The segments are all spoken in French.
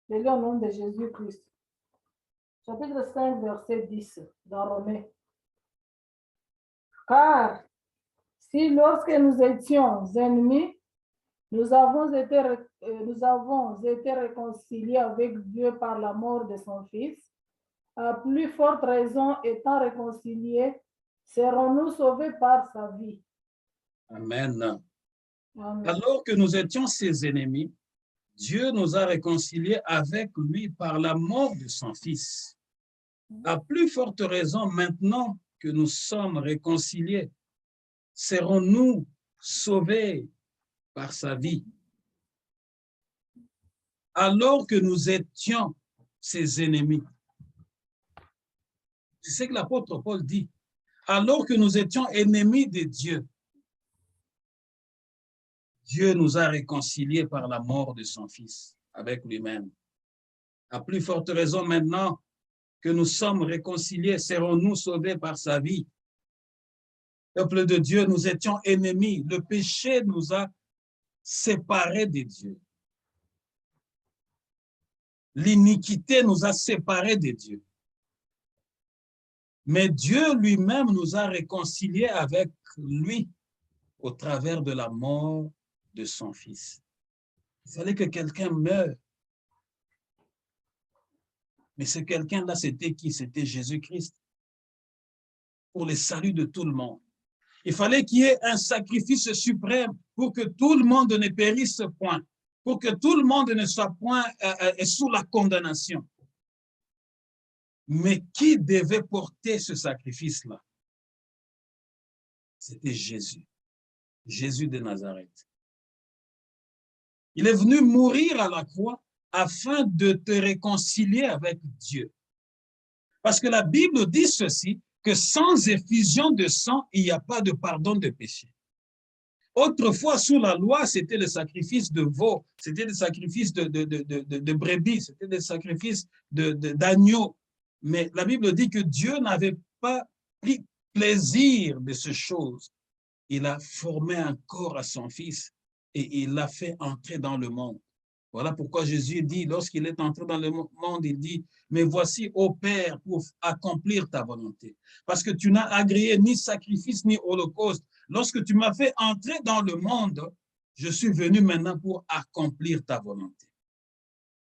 Je lis au nom de Jésus-Christ. Chapitre 5, verset 10, dans Romains. Car si lorsque nous étions ennemis, nous avons été réconciliés avec Dieu par la mort de son Fils, à plus forte raison, étant réconciliés, serons-nous sauvés par sa vie. Amen. Amen. Alors que nous étions ses ennemis, Dieu nous a réconciliés avec lui par la mort de son Fils. À plus forte raison, maintenant que nous sommes réconciliés, serons-nous sauvés par sa vie. Alors que nous étions ses ennemis. C'est ce que l'apôtre Paul dit. Alors que nous étions ennemis de Dieu, Dieu nous a réconciliés par la mort de son Fils avec lui-même. À plus forte raison maintenant que nous sommes réconciliés, serons-nous sauvés par sa vie. Peuple de Dieu, nous étions ennemis. Le péché nous a séparés de Dieu. L'iniquité nous a séparés de Dieu. Mais Dieu lui-même nous a réconciliés avec lui au travers de la mort de son Fils. Il fallait que quelqu'un meure. Mais ce quelqu'un-là, c'était qui? C'était Jésus-Christ. Pour le salut de tout le monde. Il fallait qu'il y ait un sacrifice suprême pour que tout le monde ne périsse point, pour que tout le monde ne soit point sous la condamnation. Mais qui devait porter ce sacrifice-là? C'était Jésus, Jésus de Nazareth. Il est venu mourir à la croix afin de te réconcilier avec Dieu. Parce que la Bible dit ceci, que sans effusion de sang, il n'y a pas de pardon de péché. Autrefois, sous la loi, c'était le sacrifice de veau, c'était le sacrifice de brebis, c'était le sacrifice d'agneau. Mais la Bible dit que Dieu n'avait pas pris plaisir de ces choses. Il a formé un corps à son Fils et il l'a fait entrer dans le monde. Voilà pourquoi Jésus dit, lorsqu'il est entré dans le monde, il dit, mais voici, ô Père, pour accomplir ta volonté. Parce que tu n'as agréé ni sacrifice ni holocauste. Lorsque tu m'as fait entrer dans le monde, je suis venu maintenant pour accomplir ta volonté.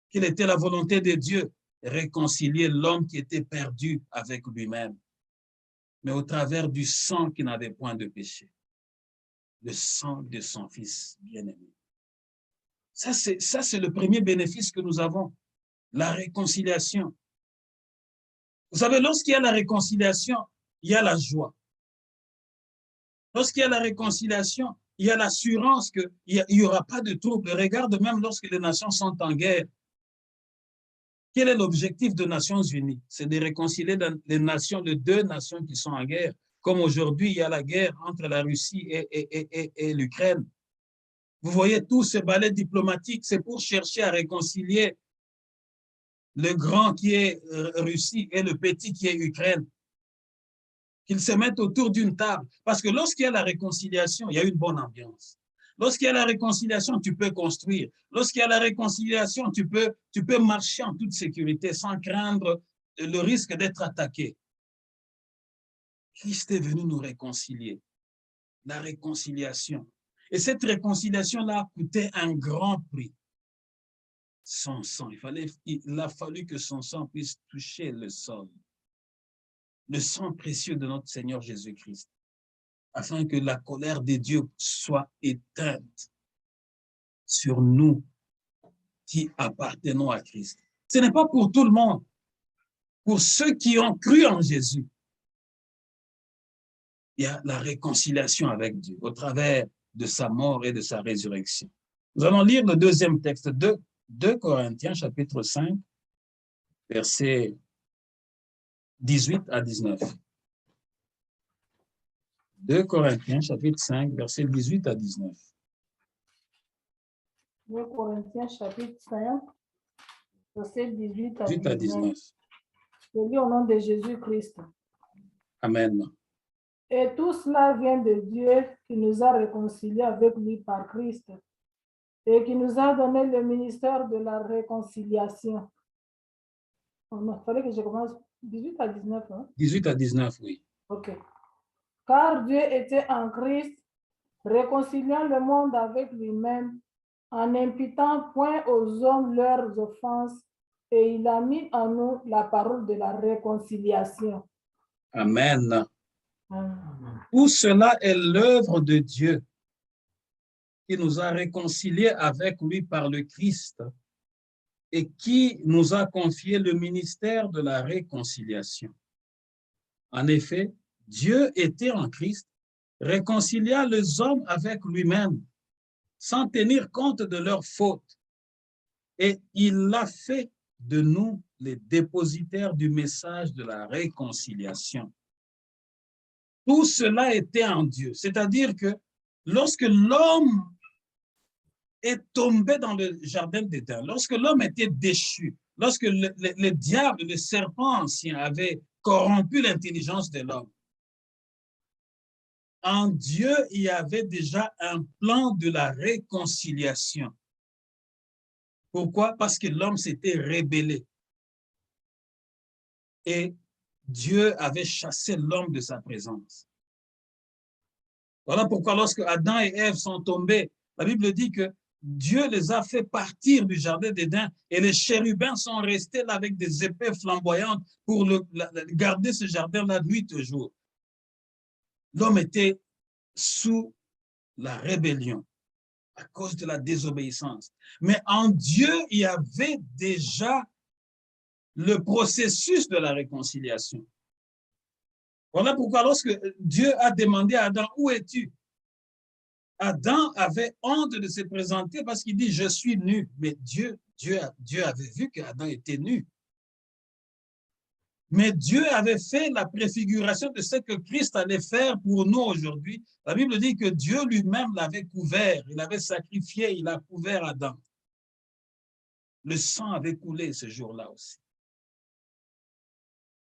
Quelle était la volonté de Dieu? Réconcilier l'homme qui était perdu avec lui-même, mais au travers du sang qui n'avait point de péché. Le sang de son Fils bien-aimé. Ça, c'est le premier bénéfice que nous avons, la réconciliation. Vous savez, lorsqu'il y a la réconciliation, il y a la joie. Lorsqu'il y a la réconciliation, il y a l'assurance qu'il n'y aura pas de trouble. Regarde même lorsque les nations sont en guerre. Quel est l'objectif des Nations Unies? C'est de réconcilier les nations, les deux nations qui sont en guerre. Comme aujourd'hui, il y a la guerre entre la Russie et l'Ukraine. Vous voyez tous ces ballets diplomatiques, c'est pour chercher à réconcilier le grand qui est Russie et le petit qui est Ukraine. Qu'ils se mettent autour d'une table. Parce que lorsqu'il y a la réconciliation, il y a une bonne ambiance. Lorsqu'il y a la réconciliation, tu peux construire. Lorsqu'il y a la réconciliation, tu peux marcher en toute sécurité sans craindre le risque d'être attaqué. Christ est venu nous réconcilier. La réconciliation. Et cette réconciliation-là a coûté un grand prix. Son sang. Il a fallu que son sang puisse toucher le sol. Le sang précieux de notre Seigneur Jésus-Christ. Afin que la colère de Dieu soit éteinte sur nous qui appartenons à Christ. Ce n'est pas pour tout le monde. Pour ceux qui ont cru en Jésus, il y a la réconciliation avec Dieu au travers de sa mort et de sa résurrection. Nous allons lire le deuxième texte, 2 Corinthiens, chapitre 5, versets 18 à 19. 2 Corinthiens, chapitre 5, versets 18 à 19. 2 Corinthiens, chapitre 5, versets 18 à 19. Je lis au nom de Jésus-Christ. Amen. Et tout cela vient de Dieu qui nous a réconciliés avec lui par Christ et qui nous a donné le ministère de la réconciliation. Il fallait que je commence 18 à 19. Hein? 18 à 19, oui. OK. Car Dieu était en Christ, réconciliant le monde avec lui-même, en n'imputant point aux hommes leurs offenses, et il a mis en nous la parole de la réconciliation. Amen. Amen. Tout cela est l'œuvre de Dieu qui nous a réconciliés avec lui par le Christ et qui nous a confié le ministère de la réconciliation. En effet, Dieu était en Christ, réconcilia les hommes avec lui-même, sans tenir compte de leurs fautes. Et il a fait de nous les dépositaires du message de la réconciliation. Tout cela était en Dieu. C'est-à-dire que lorsque l'homme est tombé dans le jardin d'Éden, lorsque l'homme était déchu, lorsque le diable, le serpent ancien avait corrompu l'intelligence de l'homme, en Dieu, il y avait déjà un plan de la réconciliation. Pourquoi? Parce que l'homme s'était rébellé. Et Dieu avait chassé l'homme de sa présence. Voilà pourquoi lorsque Adam et Ève sont tombés, la Bible dit que Dieu les a fait partir du jardin d'Éden et les chérubins sont restés là avec des épées flamboyantes pour garder ce jardin la nuit et jour. L'homme était sous la rébellion à cause de la désobéissance. Mais en Dieu, il y avait déjà le processus de la réconciliation. Voilà pourquoi lorsque Dieu a demandé à Adam, où es-tu? Adam avait honte de se présenter parce qu'il dit, je suis nu. Mais Dieu avait vu qu'Adam était nu. Mais Dieu avait fait la préfiguration de ce que Christ allait faire pour nous aujourd'hui. La Bible dit que Dieu lui-même l'avait couvert, il avait sacrifié, il a couvert Adam. Le sang avait coulé ce jour-là aussi.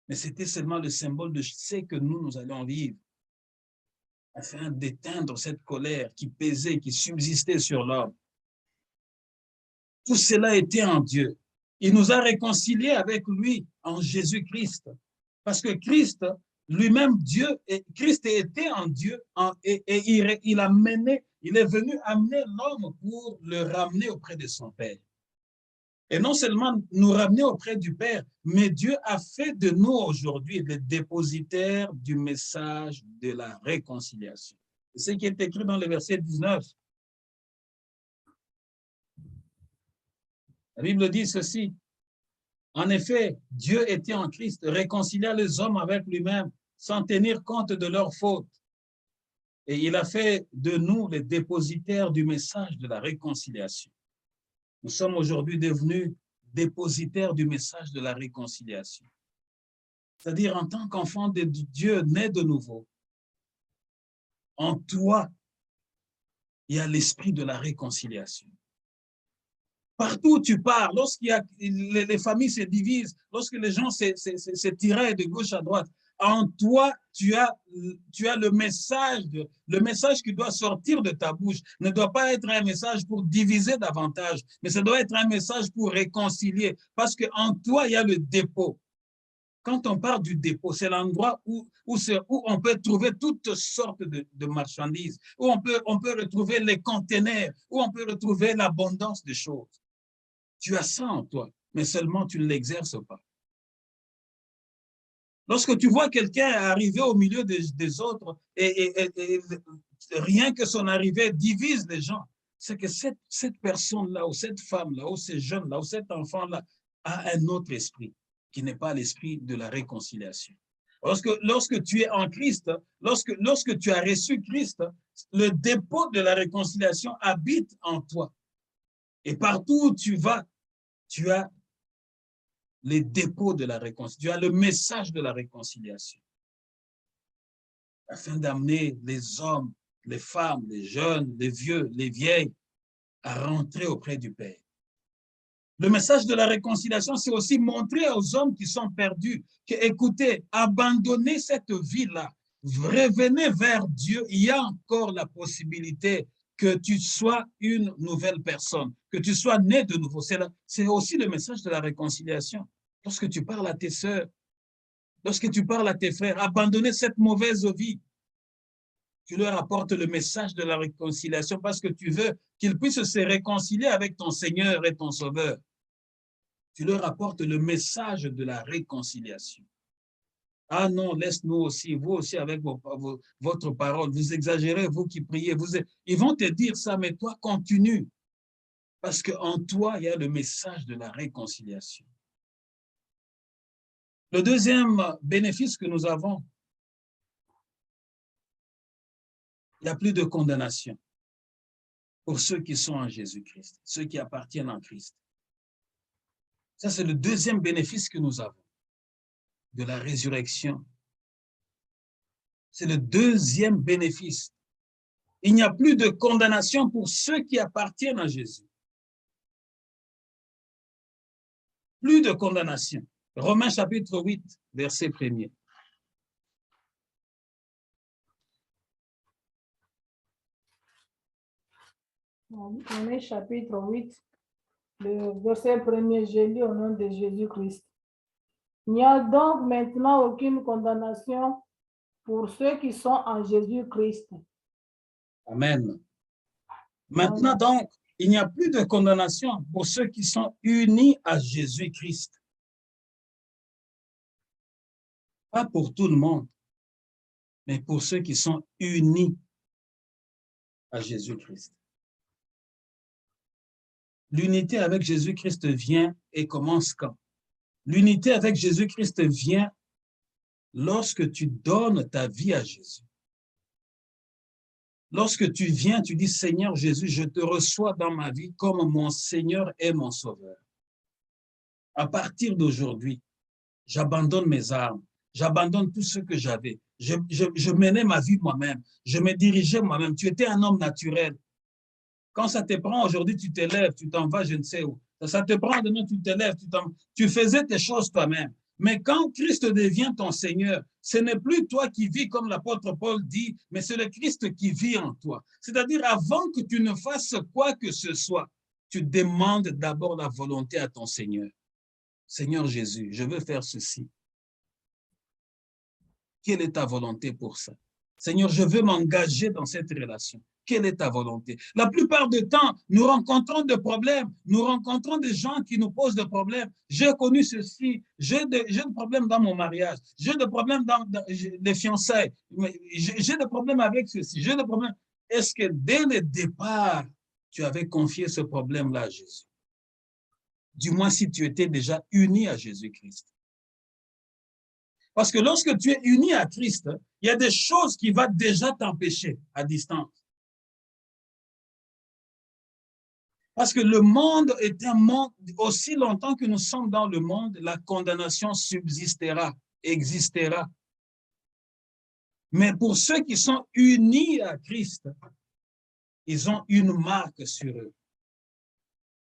Mais c'était seulement le symbole de ce que nous allons vivre, afin d'éteindre cette colère qui pesait, qui subsistait sur l'homme. Tout cela était en Dieu. Il nous a réconciliés avec lui en Jésus-Christ. Parce que Christ, lui-même Dieu, Christ était en Dieu et il est venu amener l'homme pour le ramener auprès de son Père. Et non seulement nous ramener auprès du Père, mais Dieu a fait de nous aujourd'hui les dépositaires du message de la réconciliation. C'est ce qui est écrit dans le verset 19. La Bible dit ceci. En effet, Dieu était en Christ, réconcilia les hommes avec lui-même, sans tenir compte de leurs fautes. Et il a fait de nous les dépositaires du message de la réconciliation. Nous sommes aujourd'hui devenus dépositaires du message de la réconciliation. C'est-à-dire, en tant qu'enfant de Dieu né de nouveau, en toi, il y a l'esprit de la réconciliation. Partout où tu pars, les familles se divisent, lorsque les gens se tiraient de gauche à droite, en toi, tu as le message qui doit sortir de ta bouche ne doit pas être un message pour diviser davantage, mais ça doit être un message pour réconcilier, parce qu'en toi, il y a le dépôt. Quand on parle du dépôt, c'est l'endroit où on peut trouver toutes sortes de marchandises, où on peut retrouver les conteneurs, où on peut retrouver l'abondance de choses. Tu as ça en toi, mais seulement tu ne l'exerces pas. Lorsque tu vois quelqu'un arriver au milieu des autres et rien que son arrivée divise les gens, c'est que cette personne-là ou cette femme-là ou ce jeune-là ou cet enfant-là a un autre esprit qui n'est pas l'esprit de la réconciliation. Lorsque tu es en Christ, lorsque tu as reçu Christ, le dépôt de la réconciliation habite en toi. Et partout où tu vas, tu as les dépôts de la réconciliation, tu as le message de la réconciliation. Afin d'amener les hommes, les femmes, les jeunes, les vieux, les vieilles à rentrer auprès du Père. Le message de la réconciliation, c'est aussi montrer aux hommes qui sont perdus que, écoutez, abandonnez cette vie-là, revenez vers Dieu, il y a encore la possibilité que tu sois une nouvelle personne, que tu sois né de nouveau. C'est aussi le message de la réconciliation. Lorsque tu parles à tes sœurs, lorsque tu parles à tes frères, abandonner cette mauvaise vie, tu leur apportes le message de la réconciliation parce que tu veux qu'ils puissent se réconcilier avec ton Seigneur et ton Sauveur. Tu leur apportes le message de la réconciliation. Ah non, laisse-nous aussi, vous aussi avec votre parole, vous exagérez, vous qui priez, ils vont te dire ça, mais toi continue, parce qu'en toi, il y a le message de la réconciliation. Le deuxième bénéfice que nous avons, il n'y a plus de condamnation pour ceux qui sont en Jésus-Christ, ceux qui appartiennent en Christ. Ça, c'est le deuxième bénéfice que nous avons de la résurrection. C'est le deuxième bénéfice. Il n'y a plus de condamnation pour ceux qui appartiennent à Jésus. Plus de condamnation. Romains chapitre 8, verset 1er. Romains chapitre 8, le verset 1er, je lis au nom de Jésus-Christ. Il n'y a donc maintenant aucune condamnation pour ceux qui sont en Jésus-Christ. Amen. Maintenant donc, il n'y a plus de condamnation pour ceux qui sont unis à Jésus-Christ. Pas pour tout le monde, mais pour ceux qui sont unis à Jésus-Christ. L'unité avec Jésus-Christ vient et commence quand? L'unité avec Jésus-Christ vient lorsque tu donnes ta vie à Jésus. Lorsque tu viens, tu dis, Seigneur Jésus, je te reçois dans ma vie comme mon Seigneur et mon Sauveur. À partir d'aujourd'hui, j'abandonne mes armes, j'abandonne tout ce que j'avais. Je menais ma vie moi-même, je me dirigeais moi-même. Tu étais un homme naturel. Quand ça te prend aujourd'hui, tu te lèves, tu t'en vas, je ne sais où. Ça te prend demain, tu te lèves, tu faisais tes choses toi-même. Mais quand Christ devient ton Seigneur, ce n'est plus toi qui vis comme l'apôtre Paul dit, mais c'est le Christ qui vit en toi. C'est-à-dire, avant que tu ne fasses quoi que ce soit, tu demandes d'abord la volonté à ton Seigneur. Seigneur Jésus, je veux faire ceci. Quelle est ta volonté pour ça? Seigneur, je veux m'engager dans cette relation. Quelle est ta volonté? La plupart du temps, nous rencontrons des problèmes, nous rencontrons des gens qui nous posent des problèmes. J'ai connu ceci, j'ai des problèmes dans mon mariage, j'ai des problèmes dans les fiançailles, j'ai des problèmes avec ceci, j'ai des problèmes. Est-ce que dès le départ, tu avais confié ce problème-là à Jésus? Du moins si tu étais déjà uni à Jésus-Christ. Parce que lorsque tu es uni à Christ, il y a des choses qui vont déjà t'empêcher à distance. Parce que le monde est un monde, aussi longtemps que nous sommes dans le monde, la condamnation subsistera, existera. Mais pour ceux qui sont unis à Christ, ils ont une marque sur eux.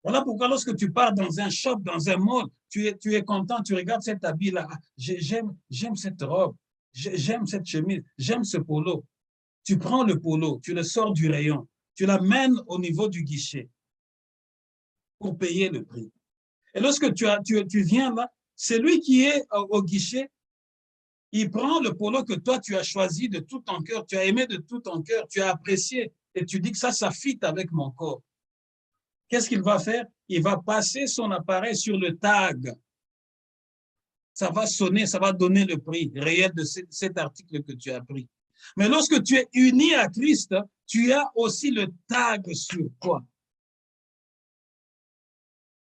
Voilà pourquoi lorsque tu pars dans un shop, dans un mall, tu es content, tu regardes cet habit-là, j'aime cette robe, j'aime cette chemise, j'aime ce polo. Tu prends le polo, tu le sors du rayon, tu l'amènes au niveau du guichet pour payer le prix. Et lorsque tu viens là, celui qui est au guichet, il prend le polo que toi tu as choisi de tout ton cœur, tu as aimé de tout ton cœur, tu as apprécié, et tu dis que ça fit avec mon corps. Qu'est-ce qu'il va faire? Il va passer son appareil sur le tag. Ça va sonner, ça va donner le prix réel de cet article que tu as pris. Mais lorsque tu es uni à Christ, tu as aussi le tag sur toi.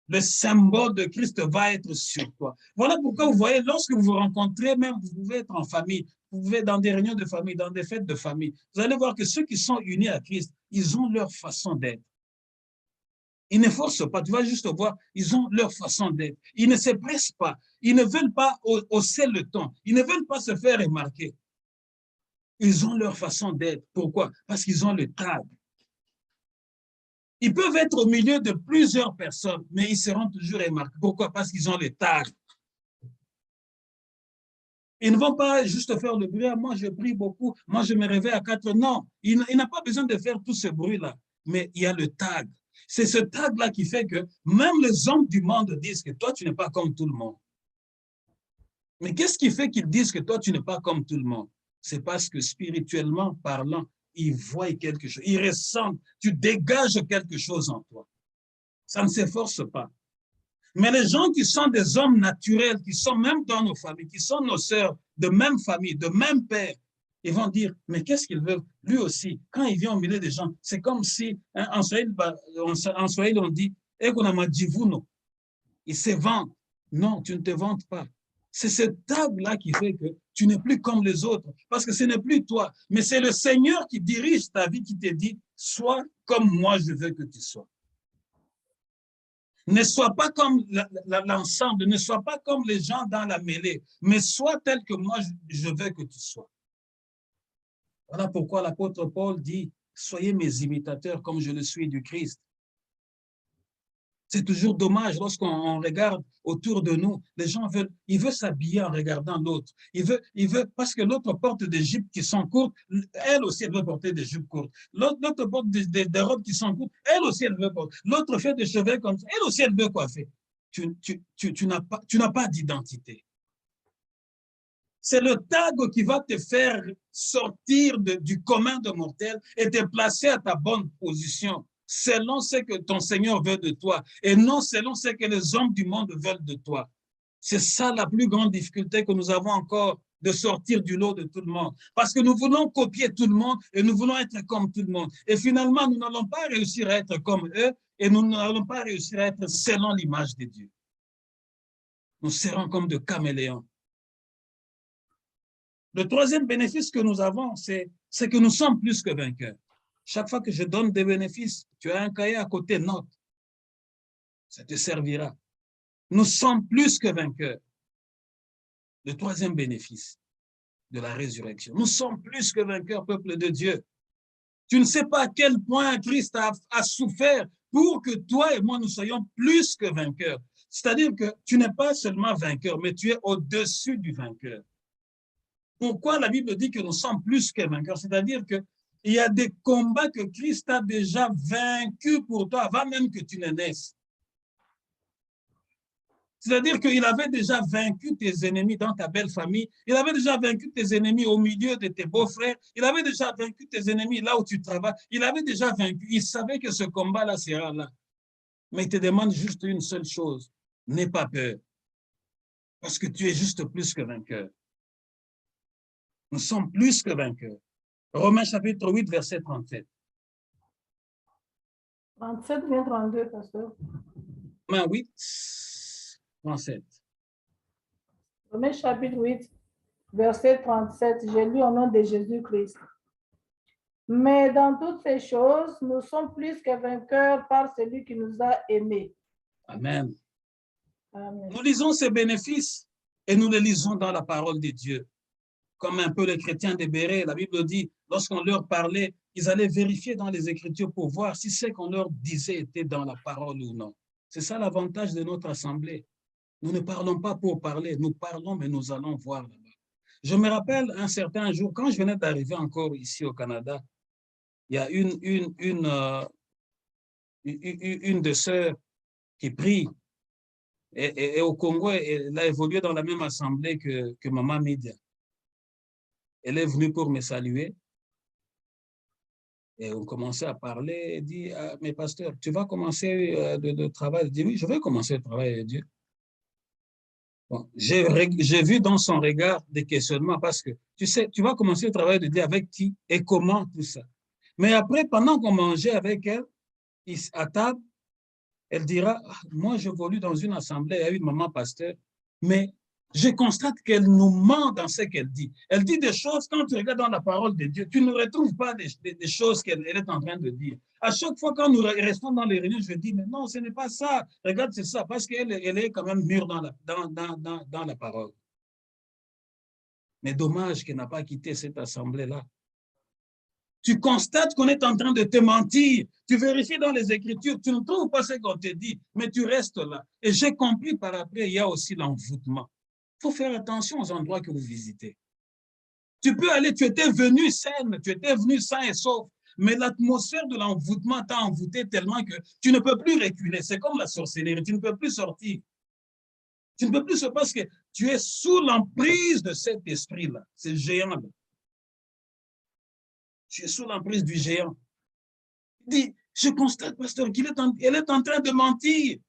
Le symbole de Christ va être sur toi. Voilà pourquoi vous voyez, lorsque vous vous rencontrez, même vous pouvez être en famille, vous pouvez être dans des réunions de famille, dans des fêtes de famille. Vous allez voir que ceux qui sont unis à Christ, ils ont leur façon d'être. Ils ne forcent pas, tu vas juste voir, ils ont leur façon d'être. Ils ne se pressent pas, ils ne veulent pas hausser le ton, ils ne veulent pas se faire remarquer. Ils ont leur façon d'être. Pourquoi? Parce qu'ils ont le tag. Ils peuvent être au milieu de plusieurs personnes, mais ils seront toujours remarqués. Pourquoi? Parce qu'ils ont le tag. Ils ne vont pas juste faire le bruit. Moi, je prie beaucoup. Moi, je me réveille à 4 heures. Non, il n'a pas besoin de faire tout ce bruit-là. mais il y a le tag. C'est ce tag-là qui fait que même les hommes du monde disent que toi, tu n'es pas comme tout le monde. Mais qu'est-ce qui fait qu'ils disent que toi, tu n'es pas comme tout le monde? C'est parce que spirituellement parlant, ils voient quelque chose, ils ressentent, tu dégages quelque chose en toi. Ça ne s'efforce pas. Mais les gens qui sont des hommes naturels, qui sont même dans nos familles, qui sont nos sœurs, de même famille, de même père, ils vont dire, mais qu'est-ce qu'ils veulent? Lui aussi, quand il vient au milieu des gens, c'est comme si, hein, en Swahili, on dit, « Ekonamajivuno ». Il se vante. Non, tu ne te vantes pas. C'est cette table-là qui fait que tu n'es plus comme les autres, parce que ce n'est plus toi, mais c'est le Seigneur qui dirige ta vie, qui te dit, sois comme moi, je veux que tu sois. Ne sois pas comme l'ensemble, ne sois pas comme les gens dans la mêlée, mais sois tel que moi, je veux que tu sois. Voilà pourquoi l'apôtre Paul dit, soyez mes imitateurs comme je le suis du Christ. C'est toujours dommage lorsqu'on regarde autour de nous, les gens ils veulent s'habiller en regardant l'autre. Ils veulent, parce que l'autre porte des jupes qui sont courtes, elle aussi, elle veut porter des jupes courtes. L'autre porte des robes qui sont courtes, elle aussi, elle veut porter. L'autre fait des cheveux comme ça, elle aussi, elle veut coiffer. Tu n'as pas d'identité. C'est le tag qui va te faire sortir du commun de mortels et te placer à ta bonne position, selon ce que ton Seigneur veut de toi et non selon ce que les hommes du monde veulent de toi. C'est ça la plus grande difficulté que nous avons encore, de sortir du lot de tout le monde. Parce que nous voulons copier tout le monde et nous voulons être comme tout le monde. Et finalement, nous n'allons pas réussir à être comme eux et nous n'allons pas réussir à être selon l'image de Dieu. Nous serons comme des caméléons. Le troisième bénéfice que nous avons, c'est que nous sommes plus que vainqueurs. Chaque fois que je donne des bénéfices, tu as un cahier à côté, note. Ça te servira. Nous sommes plus que vainqueurs. Le troisième bénéfice de la résurrection. Nous sommes plus que vainqueurs, peuple de Dieu. Tu ne sais pas à quel point Christ a souffert pour que toi et moi, nous soyons plus que vainqueurs. C'est-à-dire que tu n'es pas seulement vainqueur, mais tu es au-dessus du vainqueur. Pourquoi la Bible dit que nous sommes plus que vainqueurs? C'est-à-dire qu'il y a des combats que Christ a déjà vaincus pour toi avant même que tu ne naisses. C'est-à-dire qu'il avait déjà vaincu tes ennemis dans ta belle famille. Il avait déjà vaincu tes ennemis au milieu de tes beaux-frères. Il avait déjà vaincu tes ennemis là où tu travailles. Il avait déjà vaincu. Il savait que ce combat-là sera là. Mais il te demande juste une seule chose. N'aie pas peur. Parce que tu es juste plus que vainqueur. Nous sommes plus que vainqueurs. Romains chapitre 8, verset 37. 37 bien 32, pasteur. Romains 8, 37. Romains chapitre 8, verset 37. J'ai lu au nom de Jésus-Christ. Mais dans toutes ces choses, nous sommes plus que vainqueurs par celui qui nous a aimés. Amen. Amen. Nous lisons ces bénéfices et nous les lisons dans la parole de Dieu. Comme un peu les chrétiens des Bérets, la Bible dit, lorsqu'on leur parlait, ils allaient vérifier dans les Écritures pour voir si ce qu'on leur disait était dans la parole ou non. C'est ça l'avantage de notre assemblée. Nous ne parlons pas pour parler, nous parlons, mais nous allons voir là-bas. Je me rappelle un certain jour, quand je venais d'arriver encore ici au Canada, il y a une des sœurs qui prie. Et au Congo, elle a évolué dans la même assemblée que Maman Média. Elle est venue pour me saluer. Et on commençait à parler. Elle dit, ah, mais pasteur, tu vas commencer le travail. Je dis, oui, je vais commencer le travail de Dieu. Bon, j'ai vu dans son regard des questionnements parce que, tu sais, tu vas commencer le travail de Dieu avec qui et comment, tout ça. Mais après, pendant qu'on mangeait avec elle, à table, elle dira, moi, j'évolue dans une assemblée, il y a une maman pasteur, mais je constate qu'elle nous ment dans ce qu'elle dit. Elle dit des choses, quand tu regardes dans la parole de Dieu, tu ne retrouves pas des choses qu'elle est en train de dire. À chaque fois, quand nous restons dans les réunions, je dis, mais non, ce n'est pas ça. Regarde, c'est ça, parce qu'elle est quand même mûre dans la parole. Mais dommage qu'elle n'a pas quitté cette assemblée-là. Tu constates qu'on est en train de te mentir. Tu vérifies dans les Écritures, tu ne trouves pas ce qu'on te dit, mais tu restes là. Et j'ai compris par après, il y a aussi l'envoûtement. Il faut faire attention aux endroits que vous visitez. Tu peux aller, tu étais venu sain, tu étais venu sain et sauf, Mais l'atmosphère de l'envoûtement t'a envoûté tellement que tu ne peux plus reculer. C'est comme la sorcellerie, tu ne peux plus sortir. Tu ne peux plus sortir parce que tu es sous l'emprise de cet esprit-là, ce géant-là. Tu es sous l'emprise du géant. Il dit, je constate, pasteur, qu'elle est en train de mentir.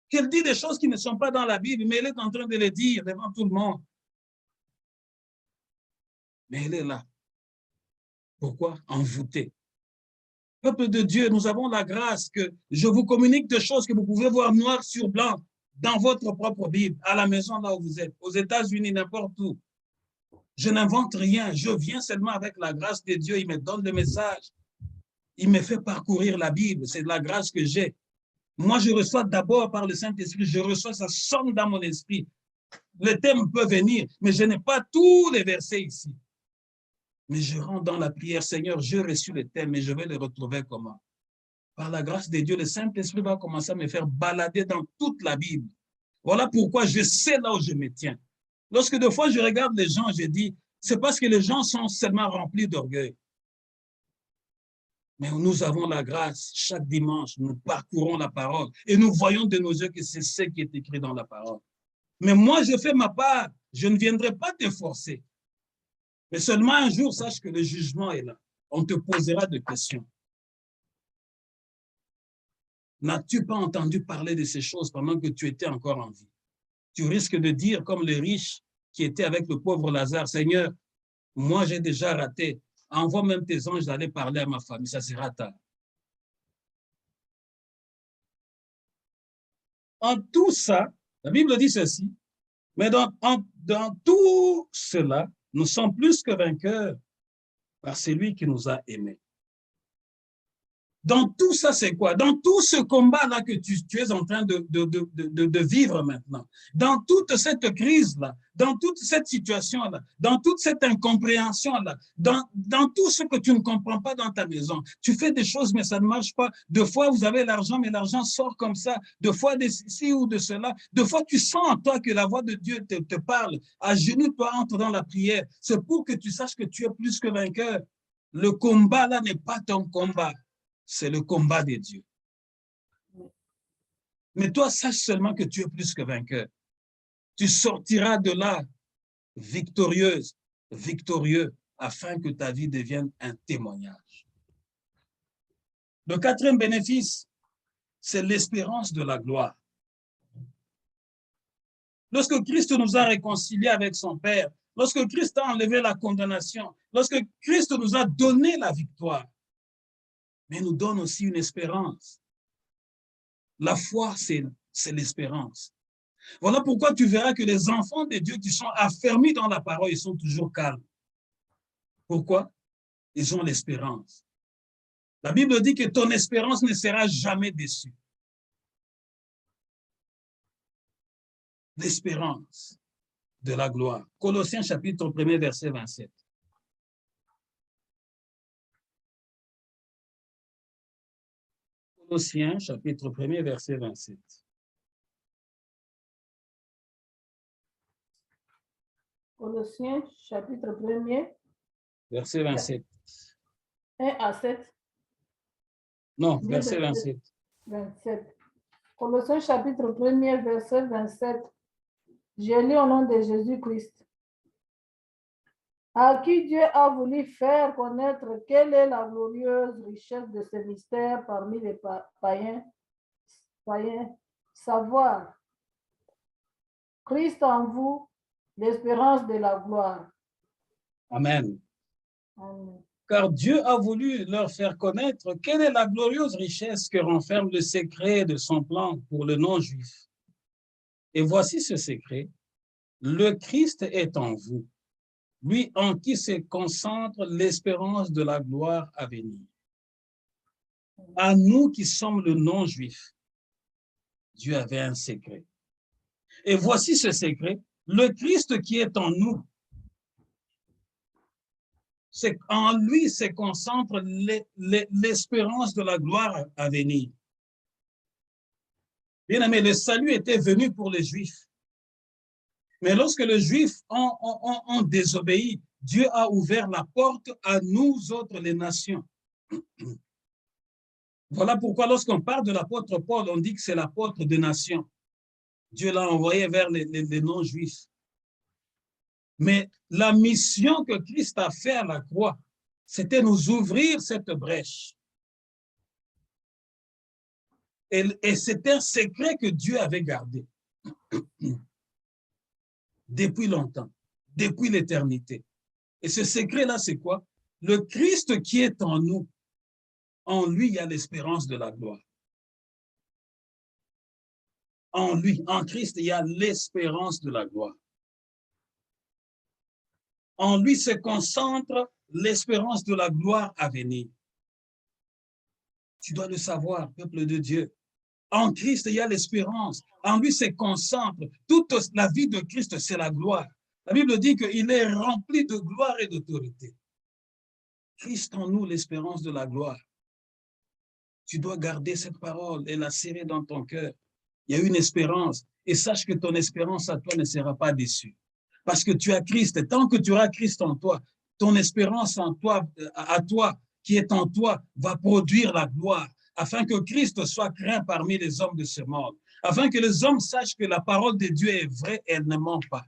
Qu'elle dit des choses qui ne sont pas dans la Bible, mais elle est en train de les dire devant tout le monde. Mais elle est là. Pourquoi? Envoûtée. Peuple de Dieu, nous avons la grâce que je vous communique des choses que vous pouvez voir noir sur blanc dans votre propre Bible, à la maison là où vous êtes, aux États-Unis, n'importe où. Je n'invente rien, je viens seulement avec la grâce de Dieu, il me donne le message. Il me fait parcourir la Bible, c'est de la grâce que j'ai. Moi, je reçois d'abord par le Saint-Esprit, je reçois, ça sonne dans mon esprit. Le thème peut venir, mais je n'ai pas tous les versets ici. Mais je rentre dans la prière, Seigneur, j'ai reçu le thème et je vais le retrouver comment? Par la grâce de Dieu, le Saint-Esprit va commencer à me faire balader dans toute la Bible. Voilà pourquoi je sais là où je me tiens. Lorsque des fois je regarde les gens, je dis, c'est parce que les gens sont seulement remplis d'orgueil. Mais nous avons la grâce, chaque dimanche, nous parcourons la parole et nous voyons de nos yeux que c'est ce qui est écrit dans la parole. Mais moi, je fais ma part, je ne viendrai pas te forcer. Mais seulement un jour, sache que le jugement est là. On te posera des questions. N'as-tu pas entendu parler de ces choses pendant que tu étais encore en vie? Tu risques de dire, comme les riches qui étaient avec le pauvre Lazare, Seigneur, moi j'ai déjà raté. Envoie même tes anges d'aller parler à ma famille, ça sera tard. En tout ça, la Bible dit ceci, mais dans tout cela, nous sommes plus que vainqueurs par celui qui nous a aimés. Dans tout ça, c'est quoi? Dans tout ce combat-là que tu es en train de vivre maintenant, dans toute cette crise-là, dans toute cette situation-là, dans toute cette incompréhension-là, dans tout ce que tu ne comprends pas dans ta maison, tu fais des choses, mais ça ne marche pas. Deux fois, vous avez l'argent, mais l'argent sort comme ça. Deux fois, de ci ou de cela. Deux fois, tu sens en toi que la voix de Dieu te parle. À genoux, toi, entre dans la prière. C'est pour que tu saches que tu es plus que vainqueur. Le combat, là, n'est pas ton combat. C'est le combat de Dieu. Mais toi, sache seulement que tu es plus que vainqueur. Tu sortiras de là victorieuse, victorieux, afin que ta vie devienne un témoignage. Le quatrième bénéfice, c'est l'espérance de la gloire. Lorsque Christ nous a réconciliés avec son Père, lorsque Christ a enlevé la condamnation, lorsque Christ nous a donné la victoire, mais nous donne aussi une espérance. La foi, c'est l'espérance. Voilà pourquoi tu verras que les enfants de Dieu qui sont affermis dans la parole, ils sont toujours calmes. Pourquoi? Ils ont l'espérance. La Bible dit que ton espérance ne sera jamais déçue. L'espérance de la gloire. Colossiens chapitre 1er, verset 27. Colossiens, chapitre 1er, verset 27. Colossiens, chapitre 1er. Verset 27. 1 à 7. Non, verset 27. 27. Colossiens, chapitre 1er, verset 27. Je lis au nom de Jésus-Christ. À qui Dieu a voulu faire connaître quelle est la glorieuse richesse de ce mystère parmi les païens, savoir Christ en vous, l'espérance de la gloire. Amen. Amen. Car Dieu a voulu leur faire connaître quelle est la glorieuse richesse que renferme le secret de son plan pour le non-juif. Et voici ce secret, le Christ est en vous, lui en qui se concentre l'espérance de la gloire à venir. À nous qui sommes le non-juif, Dieu avait un secret. Et voici ce secret, le Christ qui est en nous, c'est en lui se concentre l'espérance de la gloire à venir. Bien aimé, le salut était venu pour les Juifs. Mais lorsque les Juifs ont désobéi, Dieu a ouvert la porte à nous autres, les nations. Voilà pourquoi lorsqu'on parle de l'apôtre Paul, on dit que c'est l'apôtre des nations. Dieu l'a envoyé vers les non-juifs. Mais la mission que Christ a fait à la croix, c'était nous ouvrir cette brèche. Et c'est un secret que Dieu avait gardé depuis longtemps, depuis l'éternité. Et ce secret-là, c'est quoi? Le Christ qui est en nous, en lui, il y a l'espérance de la gloire. En lui, en Christ, il y a l'espérance de la gloire. En lui se concentre l'espérance de la gloire à venir. Tu dois le savoir, peuple de Dieu. En Christ, il y a l'espérance. En lui se concentre. Toute la vie de Christ, c'est la gloire. La Bible dit qu'il est rempli de gloire et d'autorité. Christ en nous, l'espérance de la gloire. Tu dois garder cette parole et la serrer dans ton cœur. Il y a une espérance. Et sache que ton espérance à toi ne sera pas déçue. Parce que tu as Christ. Et tant que tu auras Christ en toi, ton espérance en toi, à toi, qui est en toi, va produire la gloire, afin que Christ soit craint parmi les hommes de ce monde, afin que les hommes sachent que la parole de Dieu est vraie et elle ne ment pas.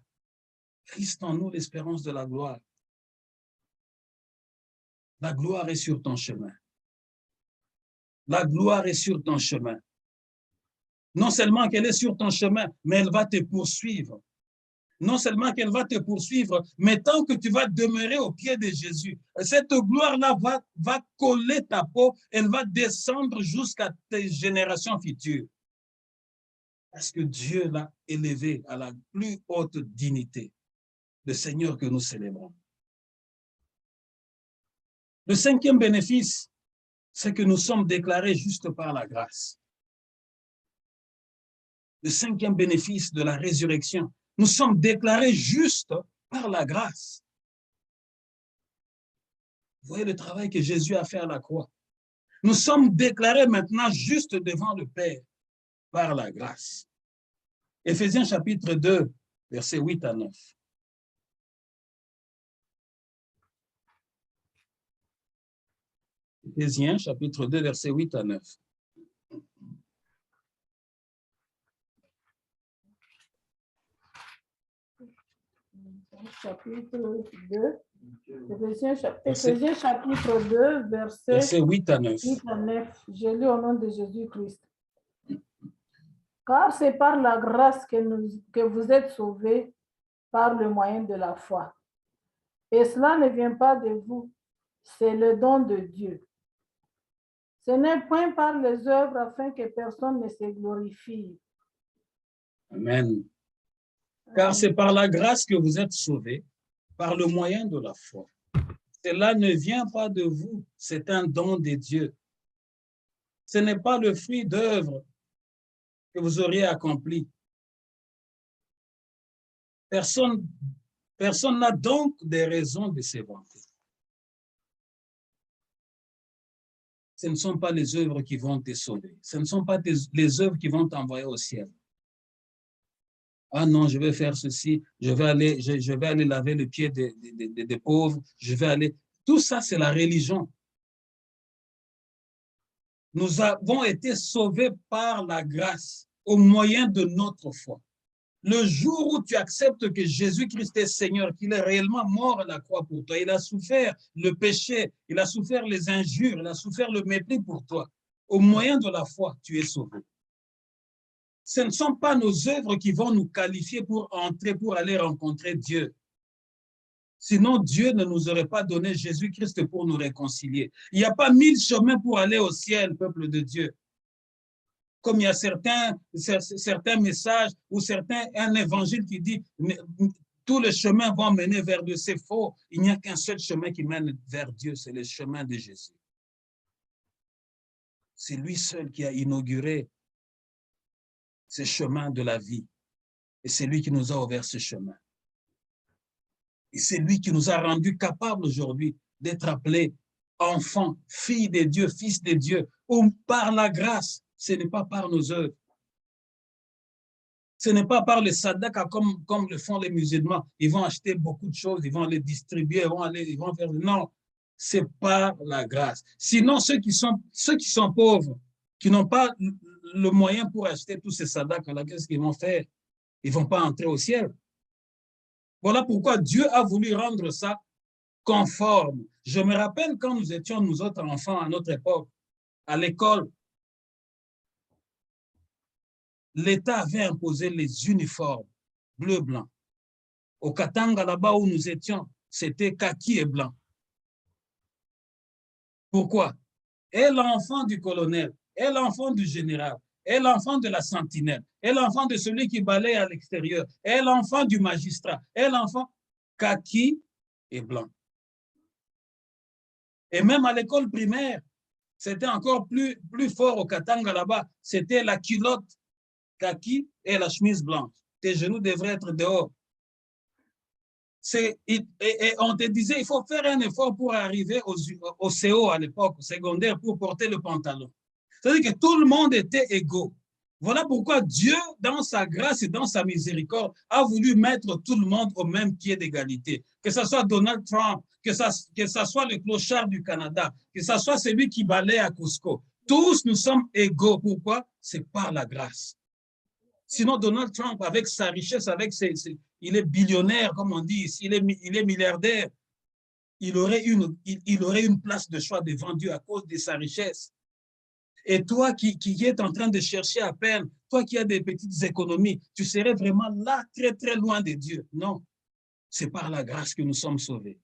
Christ en nous, l'espérance de la gloire. La gloire est sur ton chemin. La gloire est sur ton chemin. Non seulement qu'elle est sur ton chemin, mais elle va te poursuivre. Non seulement qu'elle va te poursuivre, mais tant que tu vas demeurer au pied de Jésus, cette gloire-là va coller ta peau, elle va descendre jusqu'à tes générations futures. Parce que Dieu l'a élevé à la plus haute dignité, le Seigneur que nous célébrons. Le cinquième bénéfice, c'est que nous sommes déclarés justes par la grâce. Le cinquième bénéfice de la résurrection, nous sommes déclarés justes par la grâce. Vous voyez le travail que Jésus a fait à la croix. Nous sommes déclarés maintenant justes devant le Père par la grâce. Éphésiens chapitre 2, versets 8 à 9. Éphésiens chapitre 2, versets 8 à 9. Chapitre 2. Éphésiens chapitre 2, versets 8 à 9. 8 à 9. Je lis au nom de Jésus-Christ. Car c'est par la grâce que vous êtes sauvés par le moyen de la foi. Et cela ne vient pas de vous, c'est le don de Dieu. Ce n'est point par les œuvres afin que personne ne se glorifie. Amen. Car c'est par la grâce que vous êtes sauvés, par le moyen de la foi. Cela ne vient pas de vous, c'est un don de Dieu. Ce n'est pas le fruit d'œuvres que vous auriez accompli. Personne n'a donc des raisons de se vanter. Ce ne sont pas les œuvres qui vont te sauver. Ce ne sont pas les œuvres qui vont t'envoyer au ciel. Ah non, je vais faire ceci, je vais aller laver le pied des pauvres, je vais aller... Tout ça, c'est la religion. Nous avons été sauvés par la grâce, au moyen de notre foi. Le jour où tu acceptes que Jésus-Christ est Seigneur, qu'il est réellement mort à la croix pour toi, il a souffert le péché, il a souffert les injures, il a souffert le mépris pour toi. Au moyen de la foi, tu es sauvé. Ce ne sont pas nos œuvres qui vont nous qualifier pour entrer, pour aller rencontrer Dieu. Sinon, Dieu ne nous aurait pas donné Jésus-Christ pour nous réconcilier. Il n'y a pas 1000 chemins pour aller au ciel, peuple de Dieu. Comme il y a certains messages ou un évangile qui dit tous les chemins vont mener vers Dieu. C'est faux. Il n'y a qu'un seul chemin qui mène vers Dieu, c'est le chemin de Jésus. C'est lui seul qui a inauguré ce chemin de la vie. Et c'est lui qui nous a ouvert ce chemin. Et c'est lui qui nous a rendus capables aujourd'hui d'être appelés enfants, filles de Dieu, fils de Dieu, ou par la grâce. Ce n'est pas par nos œuvres. Ce n'est pas par le sadaka comme le font les musulmans. Ils vont acheter beaucoup de choses, ils vont les distribuer, ils vont faire... Non, c'est par la grâce. Sinon, ceux qui sont pauvres, qui n'ont pas le moyen pour acheter tous ces sadaka, qu'est-ce qu'ils vont faire? Ils ne vont pas entrer au ciel. Voilà pourquoi Dieu a voulu rendre ça conforme. Je me rappelle quand nous étions, nous autres enfants, à notre époque, à l'école, l'État avait imposé les uniformes bleu-blanc. Au Katanga, là-bas où nous étions, c'était kaki et blanc. Pourquoi? Et l'enfant du colonel, et l'enfant du général, et l'enfant de la sentinelle, et l'enfant de celui qui balaye à l'extérieur, et l'enfant du magistrat, et l'enfant kaki et blanc. Et même à l'école primaire, c'était encore plus fort au Katanga là-bas, c'était la culotte kaki et la chemise blanche. Tes genoux devraient être dehors. Et on te disait, il faut faire un effort pour arriver au CO à l'époque, au secondaire, pour porter le pantalon. C'est-à-dire que tout le monde était égaux. Voilà pourquoi Dieu, dans sa grâce et dans sa miséricorde, a voulu mettre tout le monde au même pied d'égalité. Que ce soit Donald Trump, que ce soit le clochard du Canada, que ce soit celui qui balaye à Cusco. Tous nous sommes égaux. Pourquoi? C'est par la grâce. Sinon, Donald Trump, avec sa richesse, il est billionnaire, comme on dit, il est milliardaire, il aurait une place de choix devant Dieu à cause de sa richesse. Et toi qui es en train de chercher à peine, toi qui as des petites économies, tu serais vraiment là, très, très loin de Dieu. Non, c'est par la grâce que nous sommes sauvés.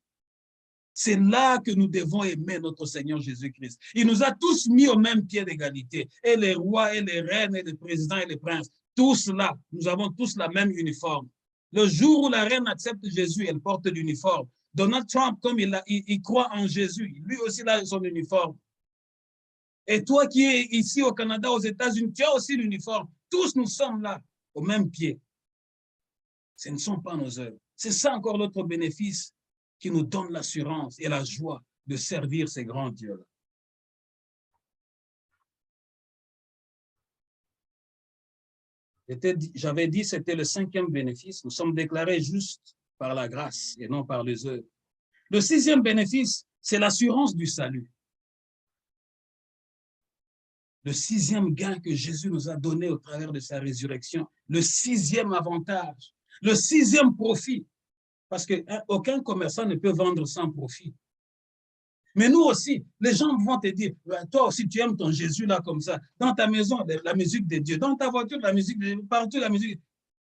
C'est là que nous devons aimer notre Seigneur Jésus-Christ. Il nous a tous mis au même pied d'égalité. Et les rois, et les reines, et les présidents, et les princes. Tous là, nous avons tous la même uniforme. Le jour où la reine accepte Jésus, elle porte l'uniforme. Donald Trump, comme il croit en Jésus, lui aussi il a son uniforme. Et toi qui es ici au Canada, aux États-Unis, tu as aussi l'uniforme. Tous nous sommes là, au même pied. Ce ne sont pas nos œuvres. C'est ça encore notre bénéfice qui nous donne l'assurance et la joie de servir ces grands dieux-là. J'avais dit que c'était le 5e bénéfice. Nous sommes déclarés justes par la grâce et non par les œuvres. Le 6e bénéfice, c'est l'assurance du salut. Le 6e gain que Jésus nous a donné au travers de sa résurrection. Le 6e avantage. Le 6e profit. Parce qu'aucun commerçant ne peut vendre sans profit. Mais nous aussi, les gens vont te dire, toi aussi tu aimes ton Jésus là comme ça, dans ta maison, la musique de Dieu, dans ta voiture, la musique de Dieu, partout la musique.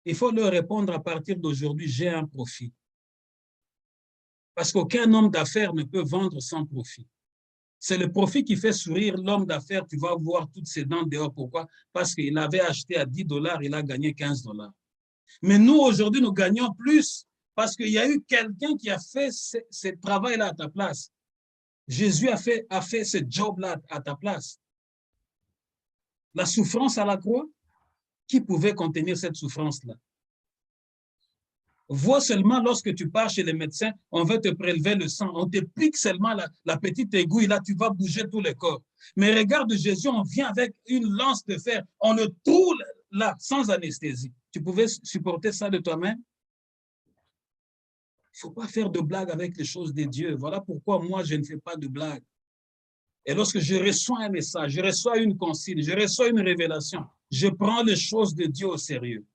Il faut leur répondre à partir d'aujourd'hui, j'ai un profit. Parce qu'aucun homme d'affaires ne peut vendre sans profit. C'est le profit qui fait sourire l'homme d'affaires, tu vas voir toutes ses dents dehors. Pourquoi? Parce qu'il avait acheté à 10 $, il a gagné 15 $. Mais nous, aujourd'hui, nous gagnons plus parce qu'il y a eu quelqu'un qui a fait ce travail-là à ta place. Jésus a fait ce job-là à ta place. La souffrance à la croix, qui pouvait contenir cette souffrance-là? Vois seulement lorsque tu pars chez les médecins, on veut te prélever le sang, on te pique seulement la petite aiguille, là tu vas bouger tout le corps. Mais regarde Jésus, on vient avec une lance de fer, on le trouve là, sans anesthésie. Tu pouvais supporter ça de toi-même? Il ne faut pas faire de blagues avec les choses de Dieu. Voilà pourquoi moi, je ne fais pas de blagues. Et lorsque je reçois un message, je reçois une consigne, je reçois une révélation, je prends les choses de Dieu au sérieux.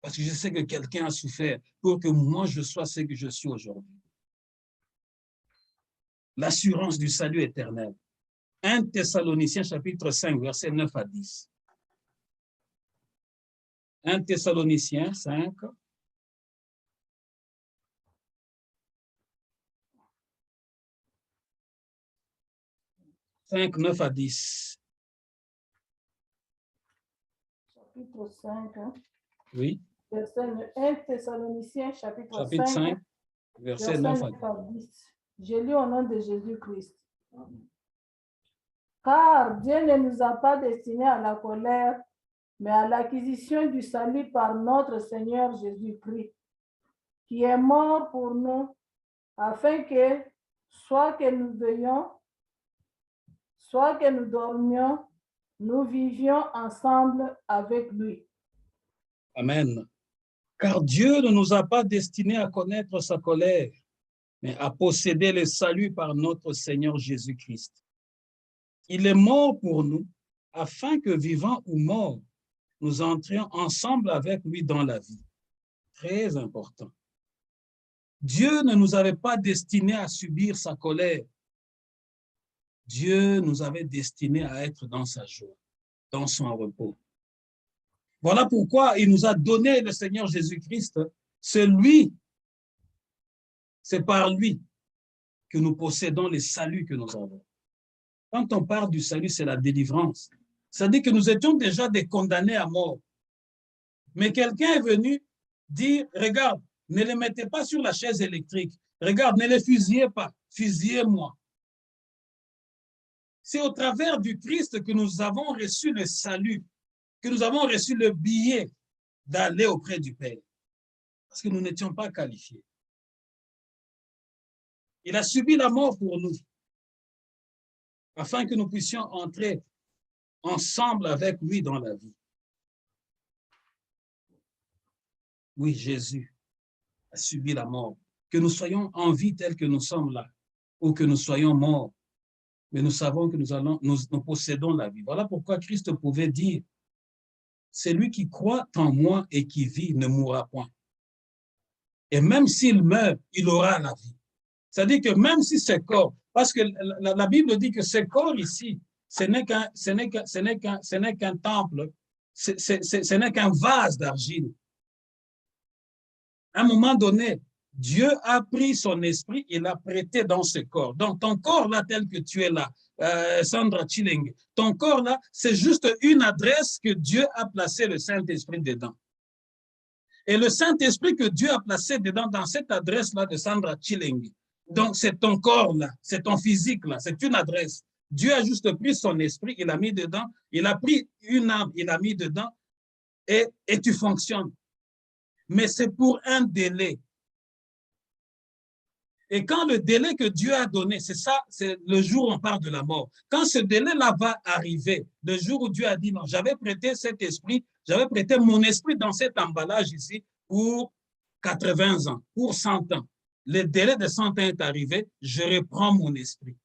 Parce que je sais que quelqu'un a souffert pour que moi, je sois ce que je suis aujourd'hui. L'assurance du salut éternel. 1 Thessaloniciens chapitre 5, versets 9 à 10. 1 Thessaloniciens 5. « 5, 9 à 10. » Chapitre 5. Hein? Oui. 1 Thessaloniciens, chapitre 5, verset 9 à 10. Je lis au nom de Jésus-Christ. Car Dieu ne nous a pas destinés à la colère, mais à l'acquisition du salut par notre Seigneur Jésus-Christ, qui est mort pour nous, afin que, soit que nous veillions, soit que nous dormions, nous vivions ensemble avec lui. Amen. Car Dieu ne nous a pas destinés à connaître sa colère, mais à posséder le salut par notre Seigneur Jésus-Christ. Il est mort pour nous, afin que vivants ou morts, nous entrions ensemble avec lui dans la vie. Très important. Dieu ne nous avait pas destinés à subir sa colère. Dieu nous avait destinés à être dans sa joie, dans son repos. Voilà pourquoi il nous a donné le Seigneur Jésus-Christ. C'est par lui que nous possédons les saluts que nous avons. Quand on parle du salut, c'est la délivrance. Ça dit que nous étions déjà des condamnés à mort. Mais quelqu'un est venu dire, regarde, ne les mettez pas sur la chaise électrique. Regarde, ne les fusillez pas, fusillez-moi. C'est au travers du Christ que nous avons reçu le salut, que nous avons reçu le billet d'aller auprès du Père. Parce que nous n'étions pas qualifiés. Il a subi la mort pour nous, afin que nous puissions entrer ensemble avec lui dans la vie. Oui, Jésus a subi la mort. Que nous soyons en vie telle que nous sommes là, ou que nous soyons morts, mais nous savons que nous possédons la vie. Voilà pourquoi Christ pouvait dire, c'est lui qui croit en moi et qui vit ne mourra point. Et même s'il meurt, il aura la vie. C'est-à-dire que même si ce corps, parce que la Bible dit que ce corps ici, ce n'est qu'un temple, ce n'est qu'un vase d'argile. À un moment donné, Dieu a pris son esprit et l'a prêté dans ce corps. Donc, ton corps là, tel que tu es là, Sandra Chilling, ton corps là, c'est juste une adresse que Dieu a placé le Saint-Esprit dedans. Et le Saint-Esprit que Dieu a placé dedans, dans cette adresse-là de Sandra Chilling, donc c'est ton corps là, c'est ton physique là, c'est une adresse. Dieu a juste pris son esprit, il a mis dedans, il a pris une âme, il a mis dedans, et tu fonctionnes. Mais c'est pour un délai. Et quand le délai que Dieu a donné, c'est ça, c'est le jour où on parle de la mort. Quand ce délai-là va arriver, le jour où Dieu a dit non, j'avais prêté cet esprit, j'avais prêté mon esprit dans cet emballage ici pour 80 ans, pour 100 ans. Le délai de 100 ans est arrivé, je reprends mon esprit.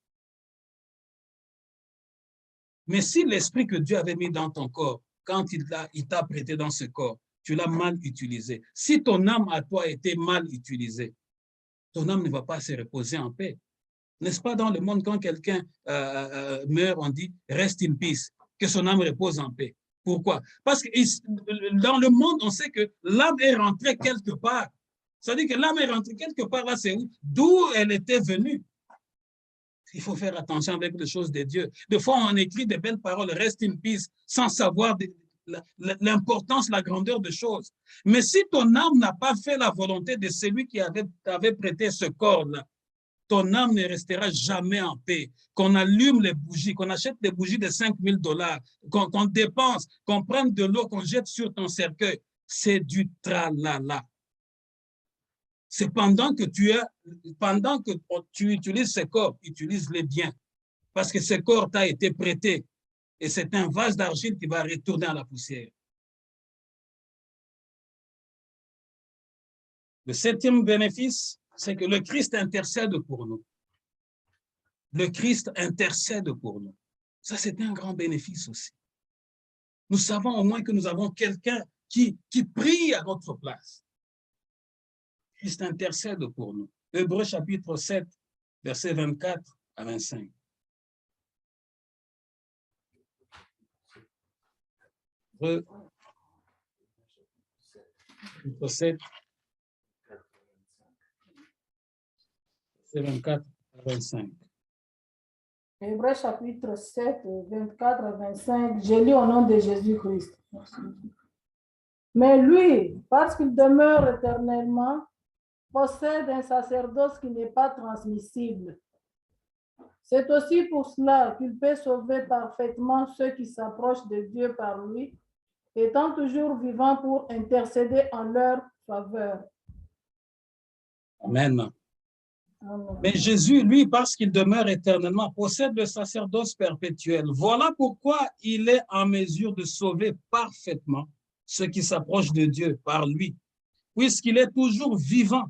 Mais si l'esprit que Dieu avait mis dans ton corps, quand il t'a prêté dans ce corps, tu l'as mal utilisé. Si ton âme à toi était mal utilisée, ton âme ne va pas se reposer en paix. N'est-ce pas dans le monde, quand quelqu'un meurt, on dit « rest in peace », que son âme repose en paix. Pourquoi? Parce que dans le monde, on sait que l'âme est rentrée quelque part. Ça veut dire que l'âme est rentrée quelque part, là, c'est où? D'où elle était venue. Il faut faire attention avec les choses de Dieu. Des fois, on écrit des belles paroles « rest in peace » sans savoir l'importance, la grandeur des choses. Mais si ton âme n'a pas fait la volonté de celui qui avait prêté ce corps-là, ton âme ne restera jamais en paix. Qu'on allume les bougies, qu'on achète des bougies de 5 000 $, qu'on dépense, qu'on prenne de l'eau, qu'on jette sur ton cercueil, c'est du tralala. C'est pendant que tu utilises ce corps, utilise-les bien. Parce que ce corps t'a été prêté. Et c'est un vase d'argile qui va retourner à la poussière. Le 7e bénéfice, c'est que le Christ intercède pour nous. Le Christ intercède pour nous. Ça, c'est un grand bénéfice aussi. Nous savons au moins que nous avons quelqu'un qui prie à notre place. Christ intercède pour nous. Hébreux chapitre 7, versets 24 à 25. Hébreux chapitre 7, versets 24 à 25. Hébreux chapitre 7, 24 à 25, je lis au nom de Jésus-Christ. Mais lui, parce qu'il demeure éternellement, possède un sacerdoce qui n'est pas transmissible. C'est aussi pour cela qu'il peut sauver parfaitement ceux qui s'approchent de Dieu par lui, étant toujours vivant pour intercéder en leur faveur. Amen. Amen. Mais Jésus, lui, parce qu'il demeure éternellement, possède le sacerdoce perpétuel. Voilà pourquoi il est en mesure de sauver parfaitement ceux qui s'approchent de Dieu par lui, puisqu'il est toujours vivant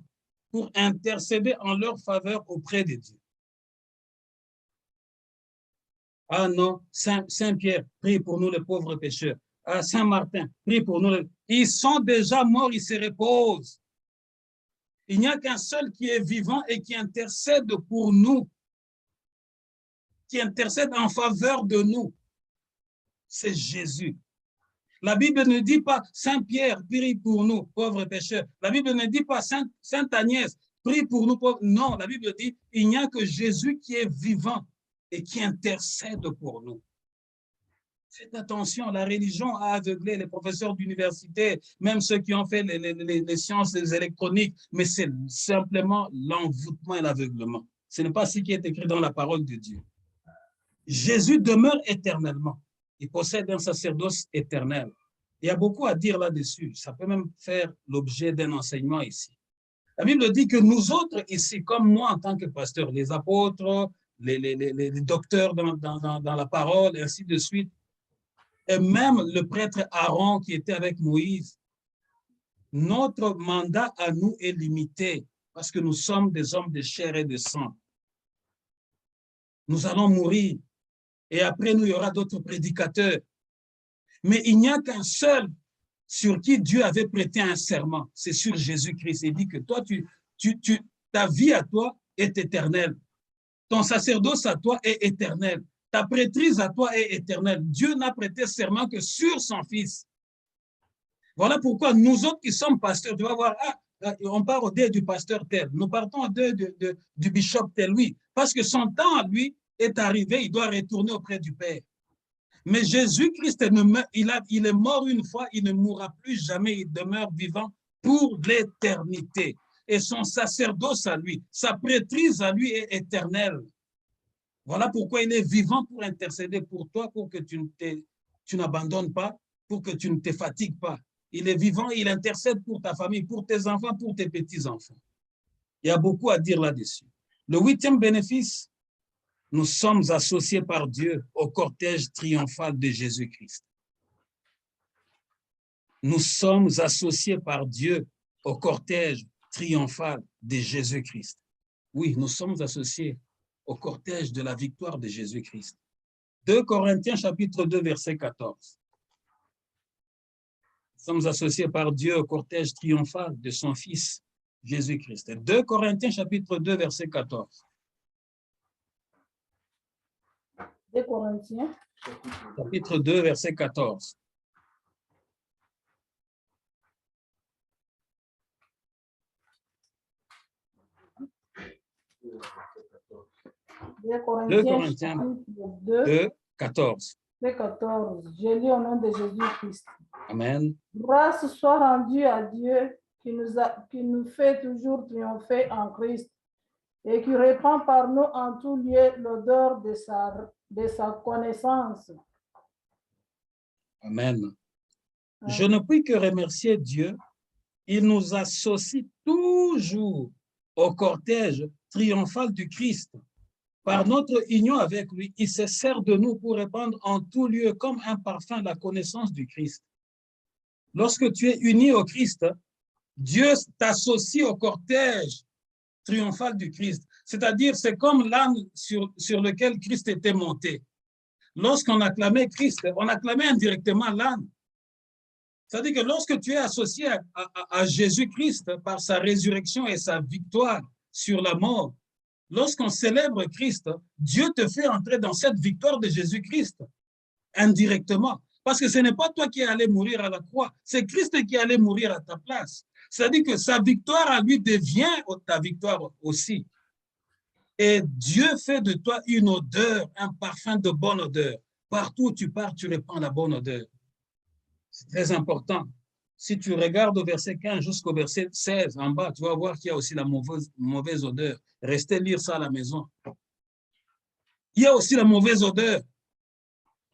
pour intercéder en leur faveur auprès de Dieu. Ah non, Saint-Pierre, prie pour nous les pauvres pécheurs. Ah, Saint-Martin, prie pour nous. Ils sont déjà morts, ils se reposent. Il n'y a qu'un seul qui est vivant et qui intercède pour nous, qui intercède en faveur de nous. C'est Jésus. La Bible ne dit pas Saint-Pierre, prie pour nous, pauvres pécheurs. La Bible ne dit pas Sainte Agnès, prie pour nous, pauvres. Non, la Bible dit il n'y a que Jésus qui est vivant et qui intercède pour nous. Faites attention, la religion a aveuglé les professeurs d'université, même ceux qui ont fait les sciences électroniques, mais c'est simplement l'envoûtement et l'aveuglement. Ce n'est pas ce qui est écrit dans la parole de Dieu. Jésus demeure éternellement. Il possède un sacerdoce éternel. Il y a beaucoup à dire là-dessus. Ça peut même faire l'objet d'un enseignement ici. La Bible dit que nous autres ici, comme moi en tant que pasteur, les apôtres, les docteurs dans la parole, et ainsi de suite, et même le prêtre Aaron qui était avec Moïse, notre mandat à nous est limité parce que nous sommes des hommes de chair et de sang. Nous allons mourir et après nous, il y aura d'autres prédicateurs. Mais il n'y a qu'un seul sur qui Dieu avait prêté un serment, c'est sur Jésus-Christ. Il dit que toi, ta vie à toi est éternelle. Ton sacerdoce à toi est éternel. Ta prêtrise à toi est éternelle. Dieu n'a prêté serment que sur son Fils. Voilà pourquoi nous autres qui sommes pasteurs, tu vas voir, on part au dé du pasteur tel, nous partons au dé du bishop tel, oui, parce que son temps, lui, est arrivé, il doit retourner auprès du Père. Mais Jésus-Christ, il est mort une fois, il ne mourra plus jamais, il demeure vivant pour l'éternité. Et son sacerdoce à lui, sa prêtrise à lui est éternelle. Voilà pourquoi il est vivant pour intercéder pour toi, pour que tu n'abandonnes pas, pour que tu ne te fatigues pas. Il est vivant, il intercède pour ta famille, pour tes enfants, pour tes petits-enfants. Il y a beaucoup à dire là-dessus. Le 8e bénéfice, nous sommes associés par Dieu au cortège triomphal de Jésus-Christ. Nous sommes associés par Dieu au cortège triomphal de Jésus-Christ. Oui, nous sommes associés au cortège de la victoire de Jésus-Christ. 2 Corinthiens chapitre 2, verset 14. Nous sommes associés par Dieu au cortège triomphal de son Fils Jésus-Christ. 2 Corinthiens chapitre 2, verset 14. 2 Corinthiens. Chapitre 2, verset 14. Deux Corinthiens 2, 14. 14. Je lis au nom de Jésus-Christ. Amen. Grâce soit rendue à Dieu qui nous fait toujours triompher en Christ et qui répand par nous en tout lieu l'odeur de sa connaissance. Amen. Je ne puis que remercier Dieu. Il nous associe toujours au cortège triomphal du Christ. Par notre union avec lui, il se sert de nous pour répandre en tout lieu comme un parfum la connaissance du Christ. Lorsque tu es uni au Christ, Dieu t'associe au cortège triomphal du Christ. C'est-à-dire, c'est comme l'âne sur lequel Christ était monté. Lorsqu'on acclamait Christ, on acclamait indirectement l'âne. C'est-à-dire que lorsque tu es associé à Jésus-Christ par sa résurrection et sa victoire sur la mort, lorsqu'on célèbre Christ, Dieu te fait entrer dans cette victoire de Jésus-Christ indirectement. Parce que ce n'est pas toi qui es allé mourir à la croix, c'est Christ qui est allé mourir à ta place. C'est-à-dire que sa victoire à lui devient ta victoire aussi. Et Dieu fait de toi une odeur, un parfum de bonne odeur. Partout où tu pars, tu répands la bonne odeur. C'est très important. Si tu regardes au verset 15 jusqu'au verset 16 en bas, tu vas voir qu'il y a aussi la mauvaise odeur. Restez lire ça à la maison. Il y a aussi la mauvaise odeur.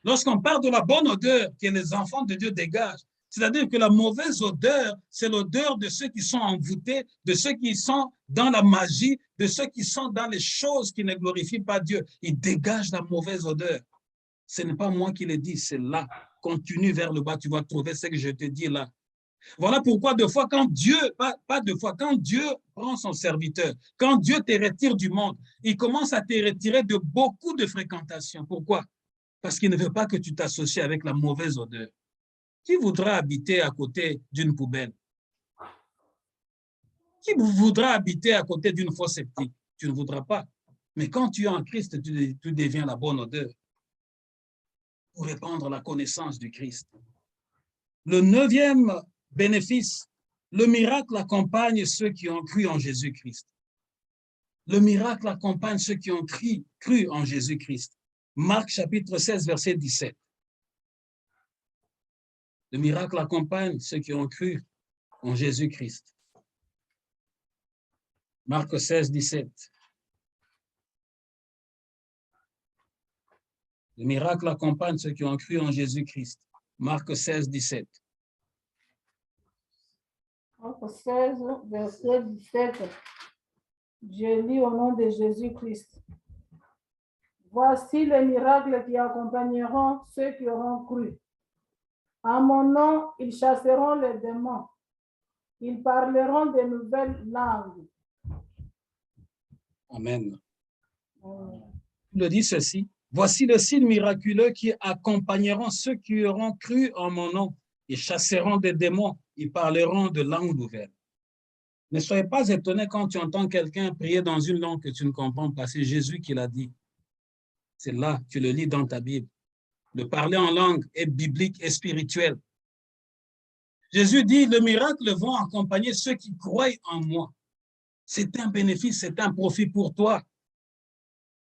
Lorsqu'on parle de la bonne odeur que les enfants de Dieu dégagent, c'est-à-dire que la mauvaise odeur, c'est l'odeur de ceux qui sont envoûtés, de ceux qui sont dans la magie, de ceux qui sont dans les choses qui ne glorifient pas Dieu. Ils dégagent la mauvaise odeur. Ce n'est pas moi qui le dis, c'est là continue vers le bas, tu vas trouver ce que je te dis là. Voilà pourquoi deux fois quand Dieu, pas deux fois, quand Dieu prend son serviteur, quand Dieu te retire du monde, il commence à te retirer de beaucoup de fréquentation. Pourquoi? Parce qu'il ne veut pas que tu t'associes avec la mauvaise odeur. Qui voudra habiter à côté d'une poubelle? Qui voudra habiter à côté d'une fosse septique? Tu ne voudras pas. Mais quand tu es en Christ, tu deviens la bonne odeur pour répandre la connaissance du Christ. Le 9e bénéfice, le miracle accompagne ceux qui ont cru en Jésus-Christ. Le miracle accompagne ceux qui ont cru en Jésus-Christ. Marc chapitre 16, verset 17. Le miracle accompagne ceux qui ont cru en Jésus-Christ. Marc 16, 17. Le miracle accompagne ceux qui ont cru en Jésus-Christ. Marc 16, 17. Marc 16, verset 17. Je lis au nom de Jésus-Christ. Voici les miracles qui accompagneront ceux qui auront cru. En mon nom, ils chasseront les démons. Ils parleront de nouvelles langues. Amen. Il le dit ceci. Voici le signe miraculeux qui accompagneront ceux qui auront cru en mon nom. Ils chasseront des démons. Ils parleront de langues nouvelles. Ne soyez pas étonnés quand tu entends quelqu'un prier dans une langue que tu ne comprends pas. C'est Jésus qui l'a dit. C'est là, tu le lis dans ta Bible. Le parler en langue est biblique et spirituel. Jésus dit, le miracle vont accompagner ceux qui croient en moi. C'est un bénéfice, c'est un profit pour toi.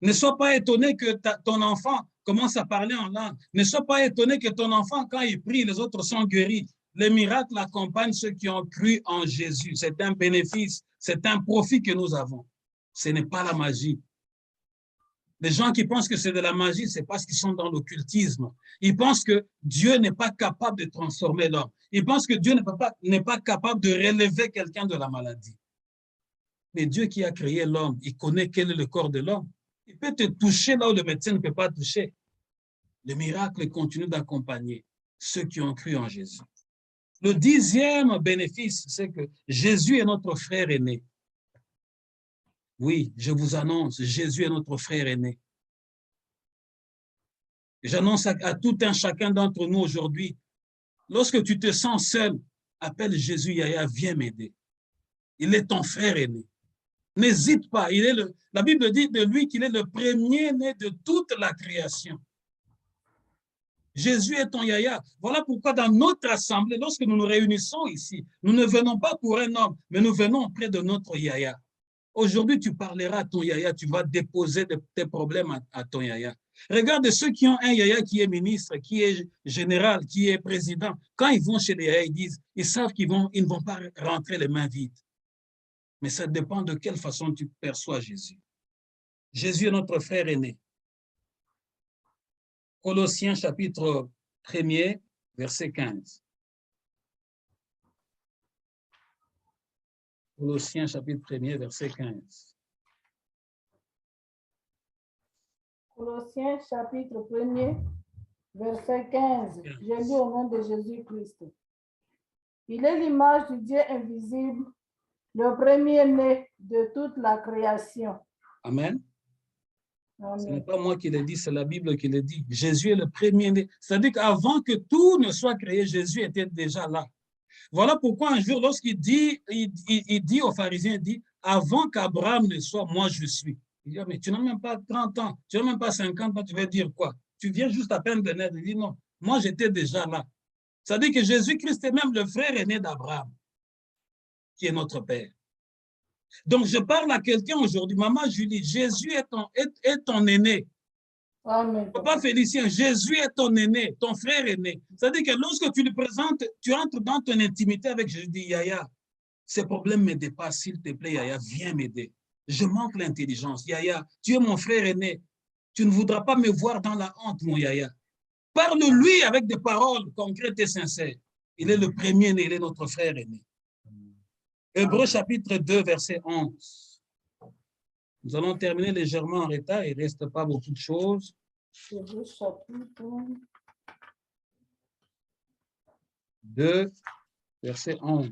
Ne sois pas étonné que ton enfant commence à parler en langue. Ne sois pas étonné que ton enfant, quand il prie, les autres sont guéris. Les miracles accompagnent ceux qui ont cru en Jésus. C'est un bénéfice, c'est un profit que nous avons. Ce n'est pas la magie. Les gens qui pensent que c'est de la magie, c'est parce qu'ils sont dans l'occultisme. Ils pensent que Dieu n'est pas capable de transformer l'homme. Ils pensent que Dieu n'est pas capable de relever quelqu'un de la maladie. Mais Dieu qui a créé l'homme, il connaît quel est le corps de l'homme. Il peut te toucher là où le médecin ne peut pas toucher. Le miracle continue d'accompagner ceux qui ont cru en Jésus. Le 10e bénéfice, c'est que Jésus est notre frère aîné. Oui, je vous annonce, Jésus est notre frère aîné. J'annonce à tout un chacun d'entre nous aujourd'hui, lorsque tu te sens seul, appelle Jésus Yahya, viens m'aider. Il est ton frère aîné. N'hésite pas, la Bible dit de lui qu'il est le premier-né de toute la création. Jésus est ton Yahya. Voilà pourquoi dans notre assemblée, lorsque nous nous réunissons ici, nous ne venons pas pour un homme, mais nous venons auprès de notre Yahya. Aujourd'hui, tu parleras à ton Yahya, tu vas déposer tes problèmes à ton Yahya. Regarde ceux qui ont un Yahya qui est ministre, qui est général, qui est président. Quand ils vont chez les Yahya, ils savent qu'ils ne vont pas rentrer les mains vides. Mais ça dépend de quelle façon tu perçois Jésus. Jésus est notre frère aîné. Colossiens chapitre 1er, verset 15. Colossiens chapitre 1er, verset 15. Colossiens chapitre 1er, verset 15. Je lis au nom de Jésus-Christ. Il est l'image du Dieu invisible, le premier-né de toute la création. Amen. Amen. Ce n'est pas moi qui le dis, c'est la Bible qui le dit. Jésus est le premier-né. C'est-à-dire qu'avant que tout ne soit créé, Jésus était déjà là. Voilà pourquoi un jour, lorsqu'il dit, il dit aux pharisiens, il dit, avant qu'Abraham ne soit, moi je suis. Il dit, mais tu n'as même pas 30 ans, tu n'as même pas 50 ans, tu veux dire quoi? Tu viens juste à peine de naître. Il dit, non, moi j'étais déjà là. C'est-à-dire que Jésus-Christ est même le frère aîné d'Abraham, qui est notre Père. Donc, je parle à quelqu'un aujourd'hui, Maman Julie, Jésus est ton aîné. Amen. Papa Félicien, Jésus est ton aîné, ton frère aîné. C'est-à-dire que lorsque tu le présentes, tu entres dans ton intimité avec Jésus, dis, Yahya, ces problèmes me dépassent, s'il te plaît, Yahya, viens m'aider. Je manque l'intelligence. Yahya, tu es mon frère aîné. Tu ne voudras pas me voir dans la honte, mon Yahya. Parle-lui avec des paroles concrètes et sincères. Il est le premier-né, il est notre frère aîné. Hébreux chapitre 2, verset 11. Nous allons terminer légèrement en retard, il ne reste pas beaucoup de choses. Hébreux chapitre 2, verset 11.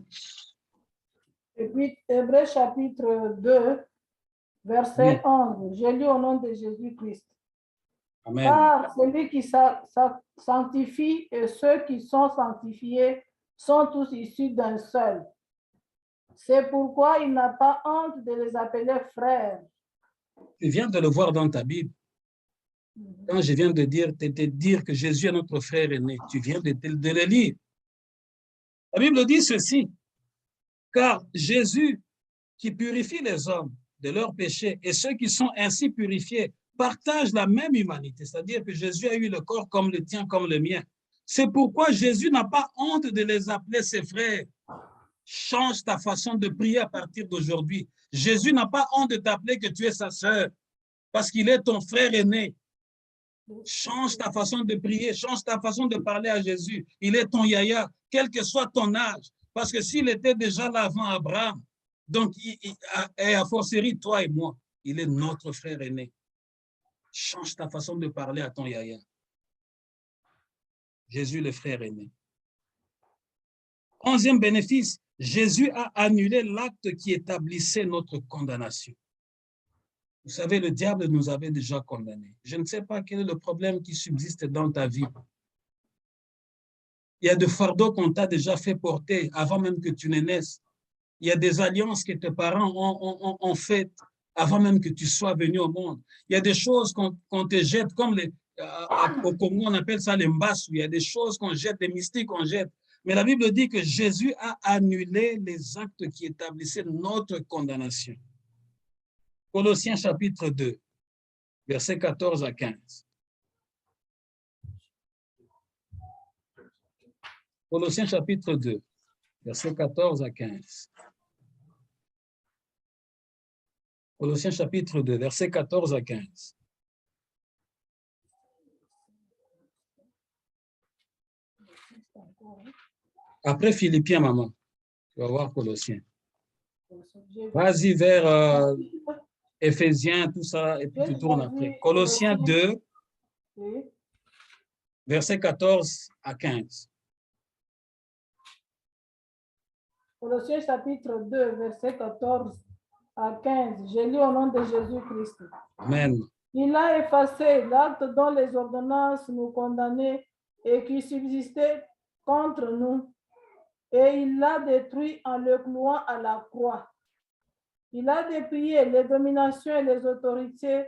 Et puis, Hébreux chapitre 2, verset 11. Je lis au nom de Jésus-Christ. Amen. Car celui qui sanctifie et ceux qui sont sanctifiés sont tous issus d'un seul. C'est pourquoi il n'a pas honte de les appeler frères. Tu viens de le voir dans ta Bible. Quand je viens de dire que Jésus est notre frère aîné, tu viens de le lire. La Bible dit ceci, car Jésus qui purifie les hommes de leurs péchés et ceux qui sont ainsi purifiés partagent la même humanité, c'est-à-dire que Jésus a eu le corps comme le tien, comme le mien. C'est pourquoi Jésus n'a pas honte de les appeler ses frères. Change ta façon de prier à partir d'aujourd'hui. Jésus n'a pas honte de t'appeler que tu es sa sœur parce qu'il est ton frère aîné. Change ta façon de prier, change ta façon de parler à Jésus. Il est ton yaya, quel que soit ton âge. Parce que s'il était déjà là avant Abraham, donc, et à forcerie, toi et moi, il est notre frère aîné. Change ta façon de parler à ton yaya. Jésus, le frère aîné. 11e bénéfice, Jésus a annulé l'acte qui établissait notre condamnation. Vous savez, le diable nous avait déjà condamnés. Je ne sais pas quel est le problème qui subsiste dans ta vie. Il y a des fardeaux qu'on t'a déjà fait porter avant même que tu ne naisses. Il y a des alliances que tes parents ont faites avant même que tu sois venu au monde. Il y a des choses qu'on te jette, comme au Congo, on appelle ça les mbassu. Il y a des choses qu'on jette, des mystiques qu'on jette. Mais la Bible dit que Jésus a annulé les actes qui établissaient notre condamnation. Colossiens chapitre 2, versets 14 à 15. Colossiens chapitre 2, versets 14 à 15. Colossiens chapitre 2, versets 14 à 15. Après Philippiens, maman, tu vas voir Colossiens. Vas-y vers Éphésiens, tout ça, et puis tu tournes après. Colossiens 2, versets 14 à 15. Colossiens chapitre 2, verset 14 à 15. Je lis au nom de Jésus-Christ. Amen. Il a effacé l'acte dont les ordonnances nous condamnaient et qui subsistait contre nous, et il l'a détruit en le clouant à la croix. Il a dépouillé les dominations et les autorités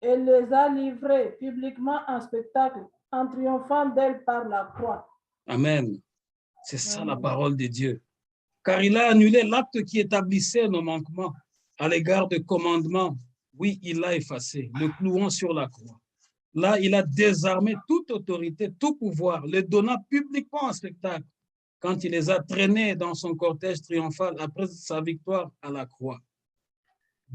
et les a livrées publiquement en spectacle, en triomphant d'elles par la croix. Amen. C'est ça la parole de Dieu. Car il a annulé l'acte qui établissait nos manquements à l'égard des commandements. Oui, il l'a effacé, le clouant sur la croix. Là, il a désarmé toute autorité, tout pouvoir, les donnant publiquement en spectacle quand il les a traînés dans son cortège triomphal après sa victoire à la croix.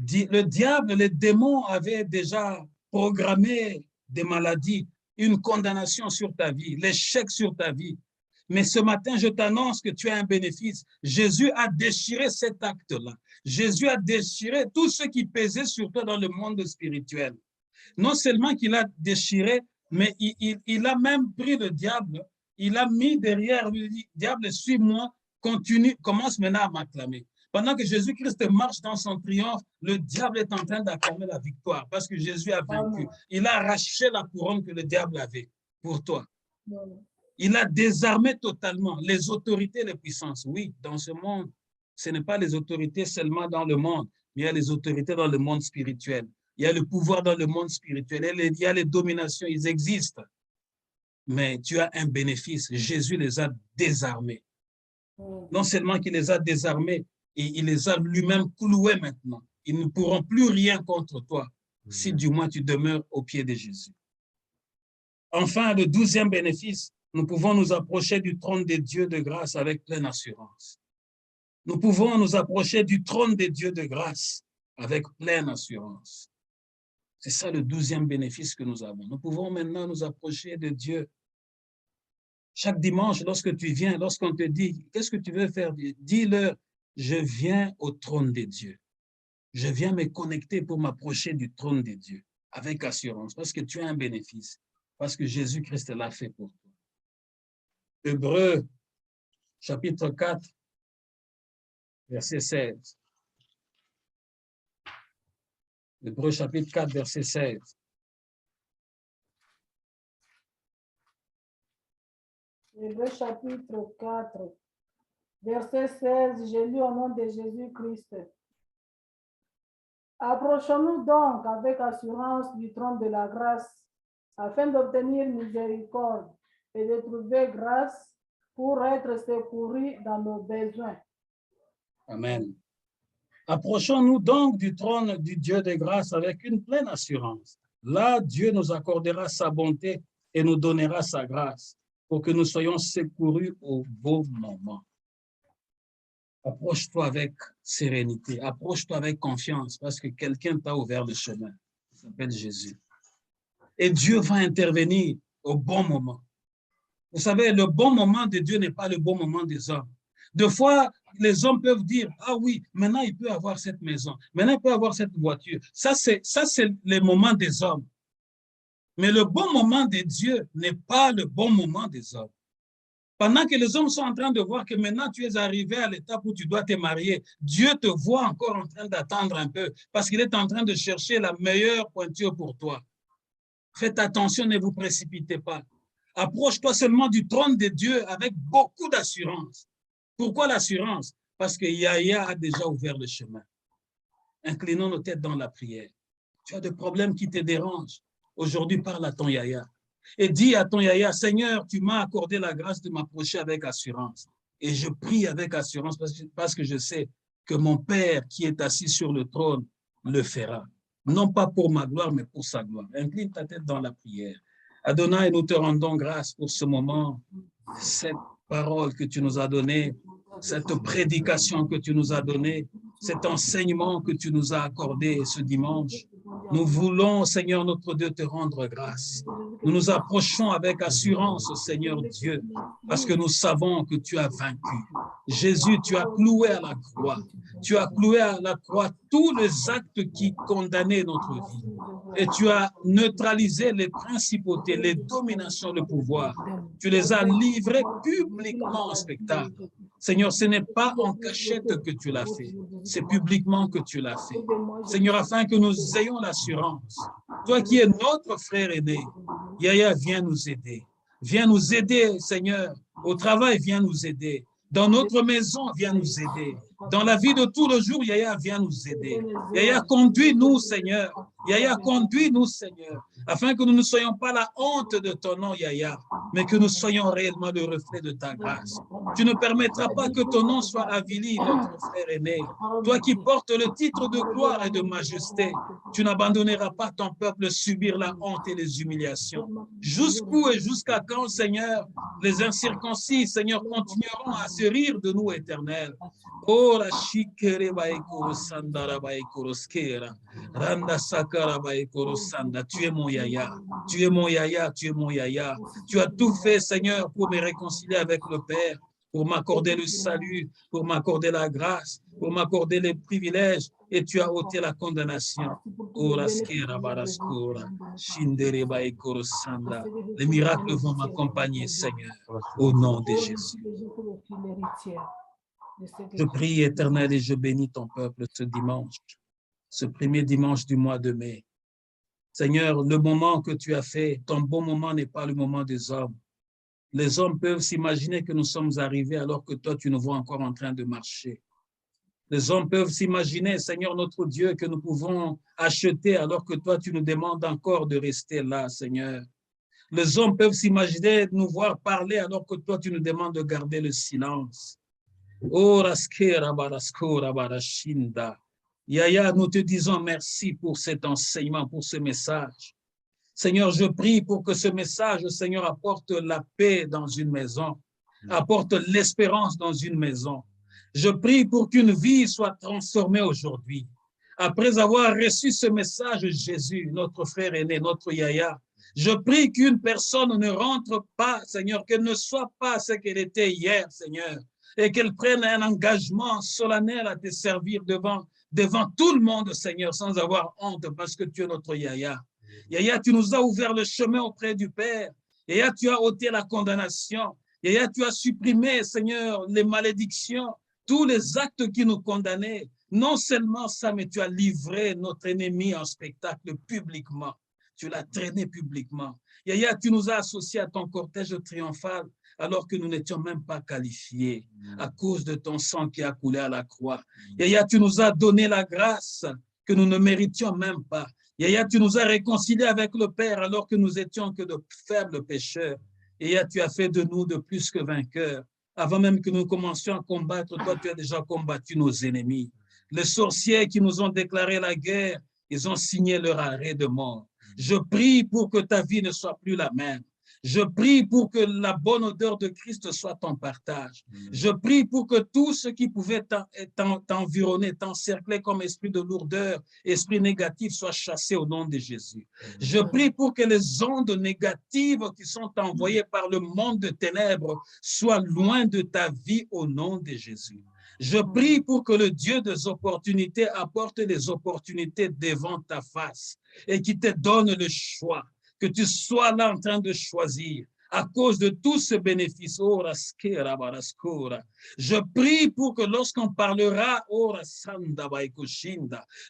Le diable, les démons avaient déjà programmé des maladies, une condamnation sur ta vie, l'échec sur ta vie. Mais ce matin, je t'annonce que tu as un bénéfice. Jésus a déchiré cet acte-là. Jésus a déchiré tout ce qui pesait sur toi dans le monde spirituel. Non seulement qu'il a déchiré, mais il a même pris le diable, il a mis derrière lui, il dit, diable, suis-moi, continue, commence maintenant à m'acclamer. Pendant que Jésus-Christ marche dans son triomphe, le diable est en train d'acclamer la victoire parce que Jésus a vaincu. Il a arraché la couronne que le diable avait pour toi. Il a désarmé totalement les autorités et les puissances. Oui, dans ce monde, ce n'est pas les autorités seulement dans le monde, mais il y a les autorités dans le monde spirituel. Il y a le pouvoir dans le monde spirituel. Il y a les dominations, ils existent. Mais tu as un bénéfice. Jésus les a désarmés. Non seulement qu'il les a désarmés, et il les a lui-même cloués maintenant. Ils ne pourront plus rien contre toi si du moins tu demeures au pied de Jésus. Enfin, le 12e bénéfice, nous pouvons nous approcher du trône de Dieu de grâce avec pleine assurance. Nous pouvons nous approcher du trône de Dieu de grâce avec pleine assurance. C'est ça le 12e bénéfice que nous avons. Nous pouvons maintenant nous approcher de Dieu. Chaque dimanche, lorsque tu viens, lorsqu'on te dit, qu'est-ce que tu veux faire? Dis-leur, je viens au trône de Dieu. Je viens me connecter pour m'approcher du trône de Dieu avec assurance parce que tu as un bénéfice, parce que Jésus-Christ l'a fait pour toi. Hébreux chapitre 4, verset 16. Hébreux chapitre 4, verset 16. Hébreux chapitre 4, verset 16, j'ai lu au nom de Jésus-Christ. Approchons-nous donc avec assurance du trône de la grâce, afin d'obtenir miséricorde et de trouver grâce pour être secourus dans nos besoins. Amen. Approchons-nous donc du trône du Dieu de grâce avec une pleine assurance. Là, Dieu nous accordera sa bonté et nous donnera sa grâce pour que nous soyons secourus au bon moment. Approche-toi avec sérénité, approche-toi avec confiance parce que quelqu'un t'a ouvert le chemin. Il s'appelle Jésus. Et Dieu va intervenir au bon moment. Vous savez, le bon moment de Dieu n'est pas le bon moment des hommes. Des fois, les hommes peuvent dire, ah oui, maintenant il peut avoir cette maison, maintenant il peut avoir cette voiture. Ça, c'est le moment des hommes. Mais le bon moment de Dieu n'est pas le bon moment des hommes. Pendant que les hommes sont en train de voir que maintenant tu es arrivé à l'étape où tu dois te marier, Dieu te voit encore en train d'attendre un peu parce qu'il est en train de chercher la meilleure pointure pour toi. Faites attention, ne vous précipitez pas. Approche-toi seulement du trône de Dieu avec beaucoup d'assurance. Pourquoi l'assurance? Parce que Yahya a déjà ouvert le chemin. Inclinons nos têtes dans la prière. Tu as des problèmes qui te dérangent. Aujourd'hui, parle à ton Yahya. Et dis à ton Yahya, Seigneur, tu m'as accordé la grâce de m'approcher avec assurance. Et je prie avec assurance parce que je sais que mon Père qui est assis sur le trône le fera. Non pas pour ma gloire, mais pour sa gloire. Incline ta tête dans la prière. Adonai, nous te rendons grâce pour ce moment, cette parole que tu nous as donnée, cette prédication que tu nous as donnée, cet enseignement que tu nous as accordé ce dimanche. Nous voulons, Seigneur notre Dieu, te rendre grâce. Nous nous approchons avec assurance, Seigneur Dieu, parce que nous savons que tu as vaincu. Jésus, tu as cloué à la croix. Tu as cloué à la croix tous les actes qui condamnaient notre vie. Et tu as neutralisé les principautés, les dominations, le pouvoir. Tu les as livrés publiquement en spectacle. Seigneur, ce n'est pas en cachette que tu l'as fait, c'est publiquement que tu l'as fait. Seigneur, afin que nous ayons l'assurance, toi qui es notre frère aîné, Yahya, viens nous aider. Viens nous aider, Seigneur. Au travail, viens nous aider. Dans notre maison, viens nous aider. Dans la vie de tous les jours, Yahya, viens nous aider. Yahya, conduis-nous, Seigneur. Yahya, conduis-nous, Seigneur, afin que nous ne soyons pas la honte de ton nom, Yahya, mais que nous soyons réellement le reflet de ta grâce. Tu ne permettras pas que ton nom soit avili, notre frère aîné. Toi qui portes le titre de gloire et de majesté, tu n'abandonneras pas ton peuple subir la honte et les humiliations. Jusqu'où et jusqu'à quand, Seigneur, les incirconcis, Seigneur, continueront à se rire de nous, Éternel. Oh, la chikere baekoro sandara baekoro skera. Randa sakara baekoro sanda. Tu es mon Yahya. Tu es mon Yahya. Tu es mon Yahya. Tu as tout fait, Seigneur, pour me réconcilier avec le Père, pour m'accorder le salut, pour m'accorder la grâce, pour m'accorder les privilèges, et tu as ôté la condamnation. Oh, la skera baraskora. Shindere baekoro sanda. Les miracles vont m'accompagner, Seigneur, au nom de Jésus. Je prie, Éternel, et je bénis ton peuple ce dimanche, ce premier dimanche du mois de mai. Seigneur, le moment que tu as fait, ton bon moment n'est pas le moment des hommes. Les hommes peuvent s'imaginer que nous sommes arrivés alors que toi, tu nous vois encore en train de marcher. Les hommes peuvent s'imaginer, Seigneur notre Dieu, que nous pouvons acheter alors que toi, tu nous demandes encore de rester là, Seigneur. Les hommes peuvent s'imaginer nous voir parler alors que toi, tu nous demandes de garder le silence. Oh, raskera baraskora barashinda. Yahya, nous te disons merci pour cet enseignement, pour ce message. Seigneur, je prie pour que ce message, Seigneur, apporte la paix dans une maison, apporte l'espérance dans une maison. Je prie pour qu'une vie soit transformée aujourd'hui. Après avoir reçu ce message, Jésus, notre frère aîné, notre Yahya, je prie qu'une personne ne rentre pas, Seigneur, qu'elle ne soit pas ce qu'elle était hier, Seigneur, et qu'elle prenne un engagement solennel à te servir devant tout le monde, Seigneur, sans avoir honte, parce que tu es notre Yahya. Yahya, tu nous as ouvert le chemin auprès du Père. Yahya, tu as ôté la condamnation. Yaya, tu as supprimé, Seigneur, les malédictions, tous les actes qui nous condamnaient. Non seulement ça, mais tu as livré notre ennemi en spectacle publiquement. Tu l'as traîné publiquement. Yaya, tu nous as associés à ton cortège triomphal alors que nous n'étions même pas qualifiés à cause de ton sang qui a coulé à la croix. Yaya, tu nous as donné la grâce que nous ne méritions même pas. Yaya, tu nous as réconciliés avec le Père alors que nous étions que de faibles pécheurs. Yaya, tu as fait de nous de plus que vainqueurs. Avant même que nous commencions à combattre, toi, tu as déjà combattu nos ennemis. Les sorciers qui nous ont déclaré la guerre, ils ont signé leur arrêt de mort. Je prie pour que ta vie ne soit plus la même. Je prie pour que la bonne odeur de Christ soit ton partage. Je prie pour que tout ce qui pouvait t'environner, t'encercler comme esprit de lourdeur, esprit négatif, soit chassé au nom de Jésus. Je prie pour que les ondes négatives qui sont envoyées par le monde de ténèbres soient loin de ta vie au nom de Jésus. Je prie pour que le Dieu des opportunités apporte les opportunités devant ta face et qui te donne le choix, que tu sois là en train de choisir à cause de tout ce bénéfice. Je prie pour que lorsqu'on parlera,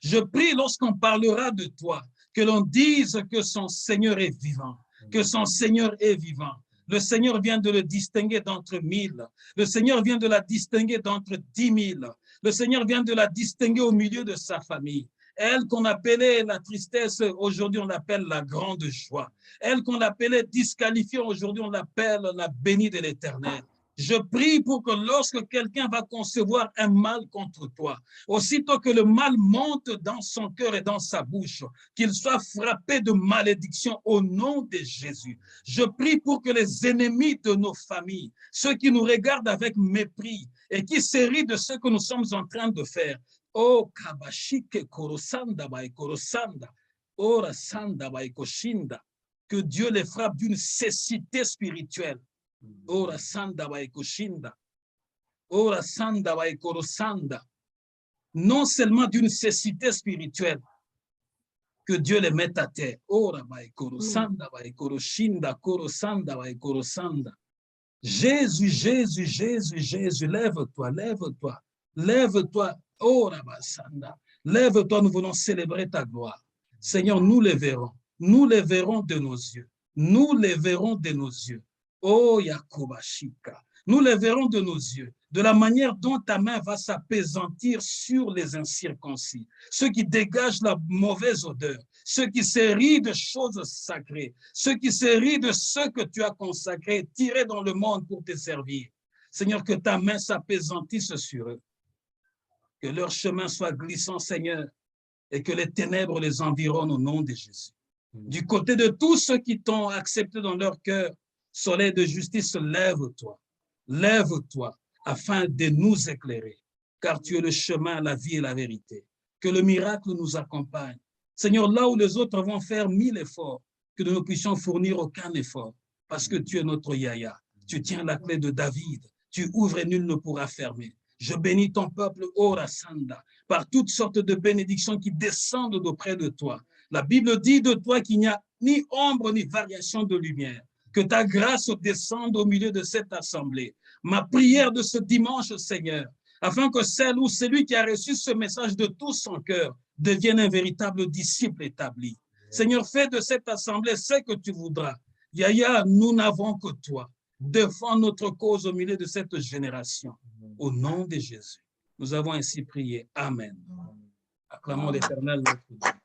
je prie lorsqu'on parlera de toi, que l'on dise que son Seigneur est vivant, que son Seigneur est vivant. Le Seigneur vient de le distinguer d'entre 1000. Le Seigneur vient de la distinguer d'entre 10 000. Le Seigneur vient de la distinguer au milieu de sa famille. Elle qu'on appelait la tristesse, aujourd'hui on l'appelle la grande joie. Elle qu'on appelait disqualifiée, aujourd'hui on l'appelle la bénie de l'Éternel. Je prie pour que lorsque quelqu'un va concevoir un mal contre toi, aussitôt que le mal monte dans son cœur et dans sa bouche, qu'il soit frappé de malédiction au nom de Jésus. Je prie pour que les ennemis de nos familles, ceux qui nous regardent avec mépris et qui se rient de ce que nous sommes en train de faire, oh kabashike korosanda bai korosanda, ora sanda bai koshinda, que Dieu les frappe d'une cécité spirituelle. Ora sanda bai koshinda, ora sanda bai korosanda, non seulement d'une cécité spirituelle, que Dieu les mette à terre. Ora bai korosanda bai koroshinda, korosanda bai korosanda. Jésus, Jésus, Jésus, Jésus, lève-toi, lève-toi, lève-toi. Oh, Rabasanda, lève-toi, nous voulons célébrer ta gloire. Seigneur, nous les verrons de nos yeux, nous les verrons de nos yeux. Oh, Yakobashika, nous les verrons de nos yeux, de la manière dont ta main va s'apaisantir sur les incirconcis, ceux qui dégagent la mauvaise odeur, ceux qui se rient de choses sacrées, ceux qui se rient de ce que tu as consacré, tiré dans le monde pour te servir. Seigneur, que ta main s'apaisantisse sur eux, que leur chemin soit glissant, Seigneur, et que les ténèbres les environnent au nom de Jésus. Du côté de tous ceux qui t'ont accepté dans leur cœur, soleil de justice, lève-toi, afin de nous éclairer, car tu es le chemin, la vie et la vérité. Que le miracle nous accompagne. Seigneur, là où les autres vont faire 1000 efforts, que nous ne puissions fournir aucun effort, parce que tu es notre Yaya. Tu tiens la clé de David. Tu ouvres et nul ne pourra fermer. Je bénis ton peuple, Ora Sanda, par toutes sortes de bénédictions qui descendent d'auprès de toi. La Bible dit de toi qu'il n'y a ni ombre ni variation de lumière. Que ta grâce descende au milieu de cette assemblée. Ma prière de ce dimanche, Seigneur, afin que celle ou celui qui a reçu ce message de tout son cœur devienne un véritable disciple établi. Seigneur, fais de cette assemblée ce que tu voudras. Yaya, nous n'avons que toi. Défends notre cause au milieu de cette génération. Au nom de Jésus, nous avons ainsi prié. Amen. Acclamons l'Éternel notre Dieu.